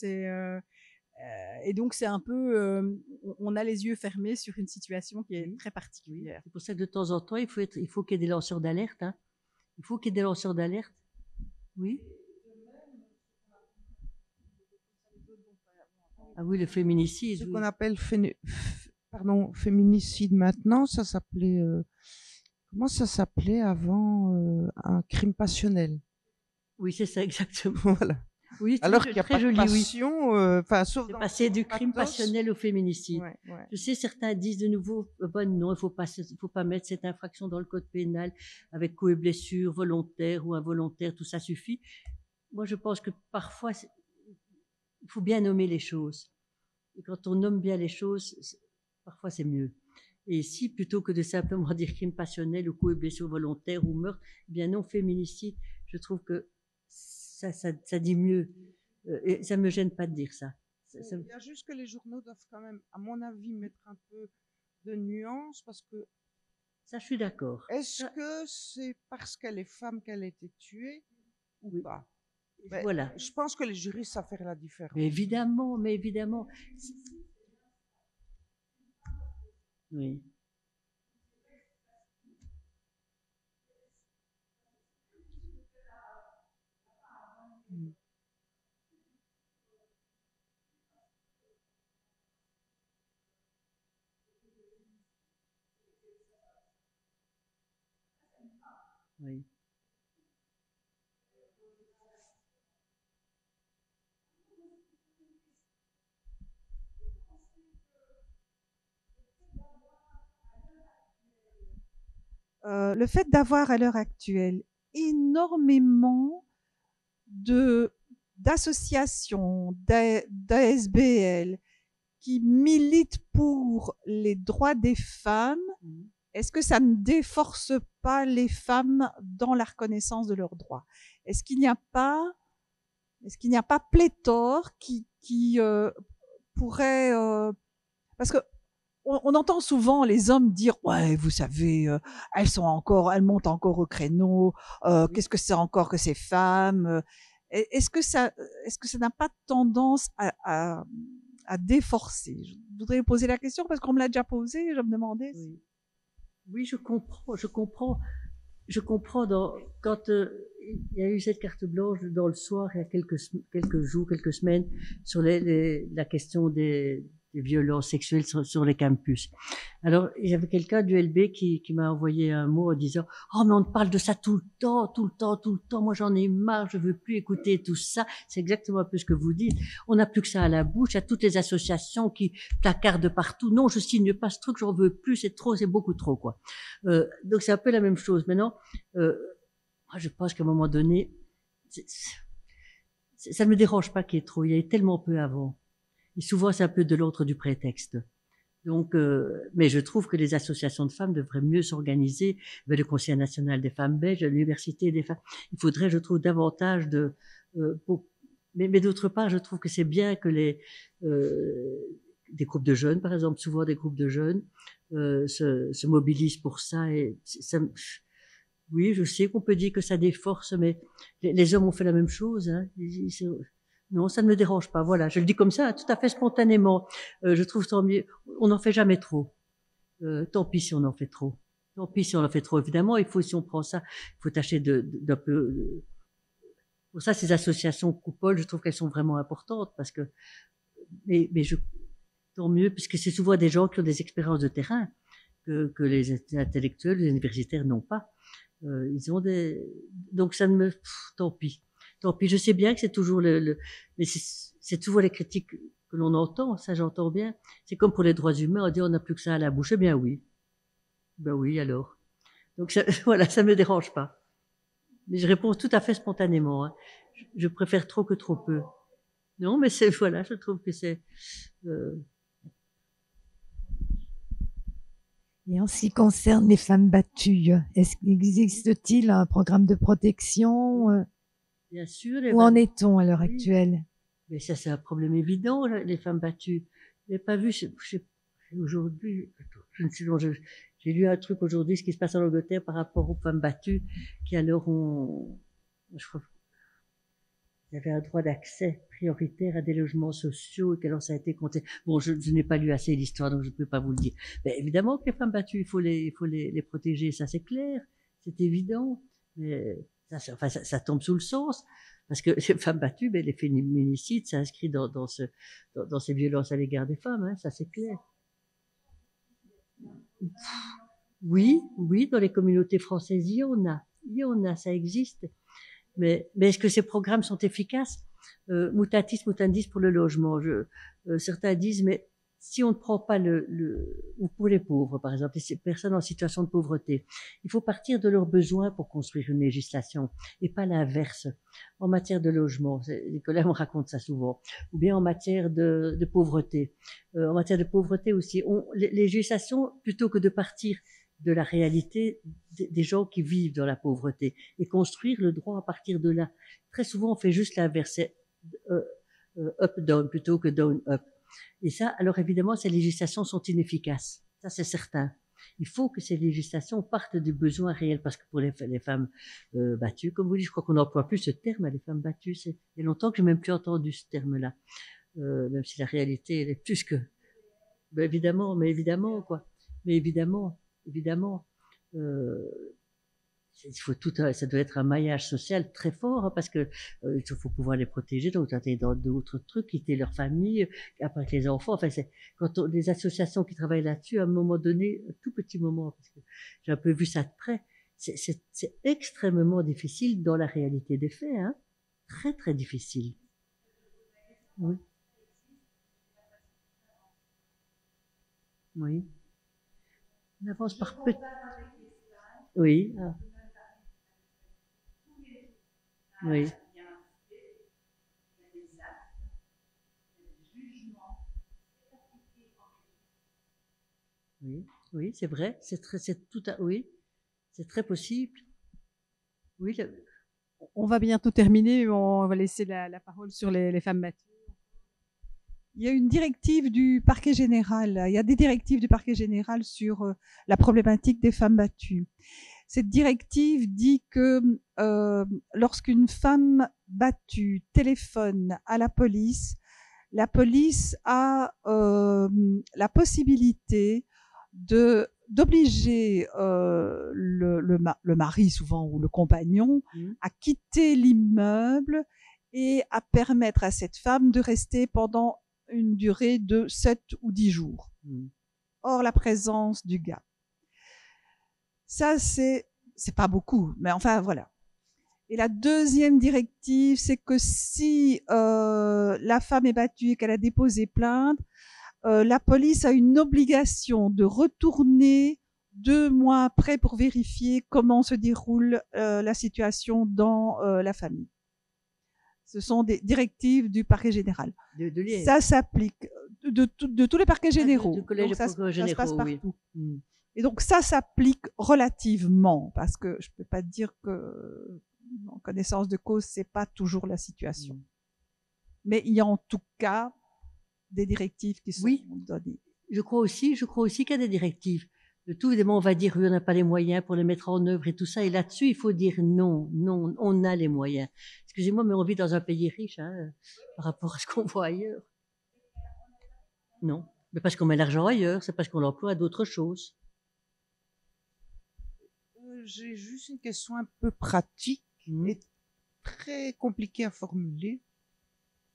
Et donc c'est un peu, on a les yeux fermés sur une situation qui est très particulière. C'est pour ça que de temps en temps, il faut qu'il y ait des lanceurs d'alerte. Hein. Il faut qu'il y ait des lanceurs d'alerte. Oui. Ah oui, le féminicide. Ce qu'on appelle féminicide maintenant, ça s'appelait comment ça s'appelait avant, un crime passionnel. Oui, c'est ça exactement. Voilà. Oui, alors qu'il n'y a pas de passion, sauf c'est passé du crime passionnel au féminicide. Ouais. Je sais, certains disent de nouveau, non, il faut pas mettre cette infraction dans le code pénal avec coups et blessures volontaires ou involontaires, tout ça suffit. Moi, je pense que parfois, il faut bien nommer les choses. Et quand on nomme bien les choses, parfois c'est mieux. Et ici, plutôt que de simplement dire crime passionnel ou coups et blessures volontaires ou meurtre, eh bien non, féminicide, je trouve que ça dit mieux. Et ça me gêne pas de dire ça. Il y a juste que les journaux doivent quand même, à mon avis, mettre un peu de nuance, parce que... Ça, je suis d'accord. Est-ce que c'est parce qu'elle est femme qu'elle a été tuée ou pas? Voilà. Je pense que les juristes savent faire la différence. Mais évidemment. Oui. Oui. Le fait d'avoir à l'heure actuelle énormément d'associations, d'ASBL qui militent pour les droits des femmes, est-ce que ça ne déforce pas les femmes dans la reconnaissance de leurs droits? Est-ce qu'il n'y a pas Est-ce qu'il n'y a pas pléthore qui pourrait... parce que on entend souvent les hommes dire ouais, vous savez, elles montent encore au créneau. Oui. Qu'est-ce que c'est encore que ces femmes Est-ce que ça n'a pas tendance à déforcer? Je voudrais vous poser la question parce qu'on me l'a déjà posée. Je me demandais. Oui. Oui, je comprends quand il y a eu cette carte blanche dans le soir il y a quelques jours, quelques semaines sur la question des violences sexuelles sur les campus. Alors, il y avait quelqu'un du LB qui m'a envoyé un mot en disant « Oh, mais on parle de ça tout le temps, tout le temps, tout le temps. Moi, j'en ai marre, je veux plus écouter tout ça. » C'est exactement un peu ce que vous dites. On n'a plus que ça à la bouche. Il y a toutes les associations qui placardent partout. Non, je signe pas ce truc, j'en veux plus, c'est trop, c'est beaucoup trop, quoi. Donc, c'est un peu la même chose. Maintenant, moi, je pense qu'à un moment donné, ça ne me dérange pas qu'il y ait trop. Il y a eu tellement peu avant. Et souvent, c'est un peu de l'ordre du prétexte. Donc, mais je trouve que les associations de femmes devraient mieux s'organiser. Le Conseil national des femmes belges, l'Université des femmes. Il faudrait, je trouve, davantage de. Mais d'autre part, je trouve que c'est bien que des groupes de jeunes, par exemple, souvent des groupes de jeunes, se mobilisent pour ça. Et ça, oui, je sais qu'on peut dire que ça déforce, mais les hommes ont fait la même chose. Hein. Non, ça ne me dérange pas. Voilà, je le dis comme ça, tout à fait spontanément. Je trouve tant mieux. On n'en fait jamais trop. Tant pis si on en fait trop. Tant pis si on en fait trop. Évidemment, il faut, si on prend ça, il faut tâcher d'un peu. Pour ça, ces associations coupoles, je trouve qu'elles sont vraiment importantes parce que, mais tant mieux, puisque c'est souvent des gens qui ont des expériences de terrain que les intellectuels, les universitaires n'ont pas. Ils ont donc ça ne me, tant pis. Tant pis, je sais bien que c'est toujours mais c'est toujours les critiques que l'on entend, ça j'entends bien. C'est comme pour les droits humains, on dit on n'a plus que ça à la bouche. Eh bien oui. Ben oui, alors. Donc ça, voilà, ça me dérange pas. Mais je réponds tout à fait spontanément. Hein. Je préfère trop que trop peu. Non, mais c'est, voilà, je trouve que c'est... Et en ce qui concerne les femmes battues, existe-t-il un programme de protection Bien sûr. Où en est-on à l'heure actuelle? Mais ça, c'est un problème évident, les femmes battues. Je n'ai pas vu, aujourd'hui, j'ai lu un truc aujourd'hui, ce qui se passe en Angleterre par rapport aux femmes battues, qui alors je crois, il y avait un droit d'accès prioritaire à des logements sociaux et qu'alors ça a été compté. Bon, je n'ai pas lu assez l'histoire, donc je ne peux pas vous le dire. Mais évidemment que les femmes battues, il faut les protéger, ça c'est clair, c'est évident. Mais ça tombe sous le sens. Parce que les femmes battues, ben, les féminicides, ça inscrit dans ces violences à l'égard des femmes, hein, ça c'est clair. Oui, dans les communautés françaises, il y en a, ça existe. Mais est-ce que ces programmes sont efficaces? Mutatis mutandis pour le logement. Certains disent, mais si on ne prend pas ou pour les pauvres, par exemple, ces personnes en situation de pauvreté, il faut partir de leurs besoins pour construire une législation et pas l'inverse. En matière de logement, Nicolas me raconte ça souvent, ou bien en matière de pauvreté. En matière de pauvreté aussi, les législations, plutôt que de partir de la réalité des gens qui vivent dans la pauvreté et construire le droit à partir de là. Très souvent, on fait juste l'inverse, up-down plutôt que down-up. Et ça, alors évidemment, ces législations sont inefficaces. Ça, c'est certain. Il faut que ces législations partent du besoin réel, parce que pour les femmes battues, comme vous dites, je crois qu'on n'emploie plus ce terme, les femmes battues. Il y a longtemps que je n'ai même plus entendu ce terme-là, même si la réalité, elle est plus que... Ben évidemment, quoi. Mais évidemment, il faut ça doit être un maillage social très fort, hein, parce que il faut pouvoir les protéger, donc dans d'autres trucs, quitter leur famille, après les enfants. Enfin, c'est quand des associations qui travaillent là-dessus, à un moment donné, un tout petit moment, parce que j'ai un peu vu ça de près, c'est extrêmement difficile dans la réalité des faits, hein, très très difficile. Oui. Oui. On avance par petit. Oui. Ah. Oui. Oui, c'est vrai. C'est tout oui. C'est très possible. Oui, On va bientôt terminer, on va laisser la parole sur les femmes battues. Il y a une directive du parquet général. Il y a des directives du parquet général sur la problématique des femmes battues. Cette directive dit que lorsqu'une femme battue téléphone à la police a la possibilité d'obliger le mari souvent ou le compagnon à quitter l'immeuble et à permettre à cette femme de rester pendant une durée de 7 ou 10 jours. Hors la présence du gars. Ça, c'est pas beaucoup, mais enfin, voilà. Et la deuxième directive, c'est que si la femme est battue et qu'elle a déposé plainte, la police a une obligation de retourner 2 mois après pour vérifier comment se déroule la situation dans la famille. Ce sont des directives du parquet général. Ça s'applique de tous les parquets généraux. Donc ça se passe partout. Oui. Et donc ça s'applique relativement, parce que je peux pas dire que en connaissance de cause, c'est pas toujours la situation. Mais il y a en tout cas des directives qui sont données. Je crois aussi qu'il y a des directives. De tout, évidemment, on va dire on n'a pas les moyens pour les mettre en œuvre et tout ça. Et là-dessus, il faut dire non, on a les moyens. Excusez-moi, mais on vit dans un pays riche, par rapport à ce qu'on voit ailleurs. Non, mais parce qu'on met l'argent ailleurs, c'est parce qu'on l'emploie à d'autres choses. J'ai juste une question un peu pratique et très compliquée à formuler.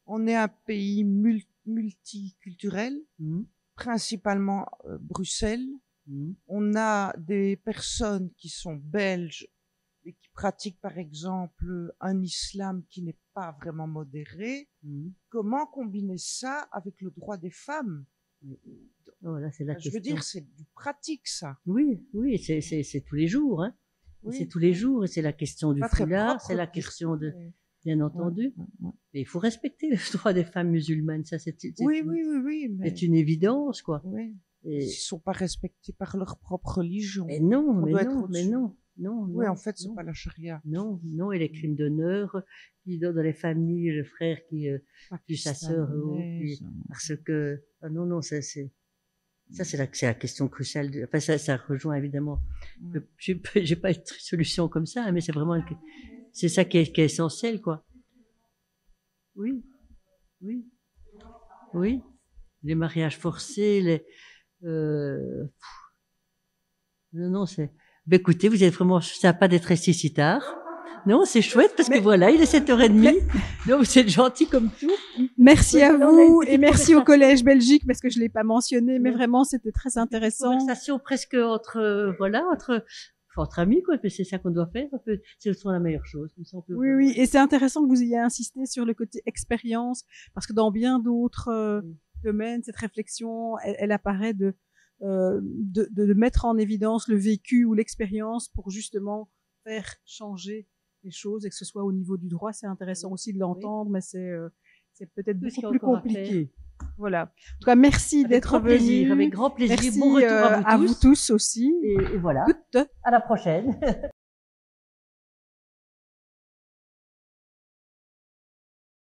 On est un pays multiculturel, principalement Bruxelles. On a des personnes qui sont belges et qui pratiquent par exemple un islam qui n'est pas vraiment modéré. Comment combiner ça avec le droit des femmes? Oh, là, c'est la question. Je veux dire, c'est du pratique, ça. Oui, c'est tous les jours, hein. Oui. C'est tous les jours, et c'est la question du foulard, c'est la question de, bien entendu. Mais il faut respecter le droit des femmes musulmanes, ça, c'est oui. C'est une évidence, quoi. Oui. Ils ne sont pas respectés par leur propre religion. Mais non. Oui, en fait, c'est pas la charia. Non, et les crimes d'honneur, dans les familles, le frère qui tue sa sœur, parce que, ça, c'est la question cruciale. Enfin, ça rejoint évidemment. J'ai pas une solution comme ça, mais c'est vraiment, c'est ça qui est essentiel, quoi. Oui. Les mariages forcés, non, c'est, écoutez, vous êtes vraiment sympa d'être resté si tard. Non, c'est chouette parce que voilà, il est 7h30. Donc, vous êtes gentil comme tout. Merci à vous et merci au Collège Belgique parce que je l'ai pas mentionné, mais vraiment, c'était très intéressant. Une conversation presque entre amis, quoi. C'est ça qu'on doit faire. C'est souvent la meilleure chose. Oui. Et c'est intéressant que vous ayez insisté sur le côté expérience parce que dans bien d'autres domaines, cette réflexion, elle apparaît de mettre en évidence le vécu ou l'expérience pour justement faire changer les choses et que ce soit au niveau du droit. C'est intéressant aussi de l'entendre, mais c'est peut-être beaucoup plus compliqué. Voilà. En tout cas, merci d'être venu. Avec grand plaisir. Merci bon retour à vous tous aussi. Et voilà. À la prochaine.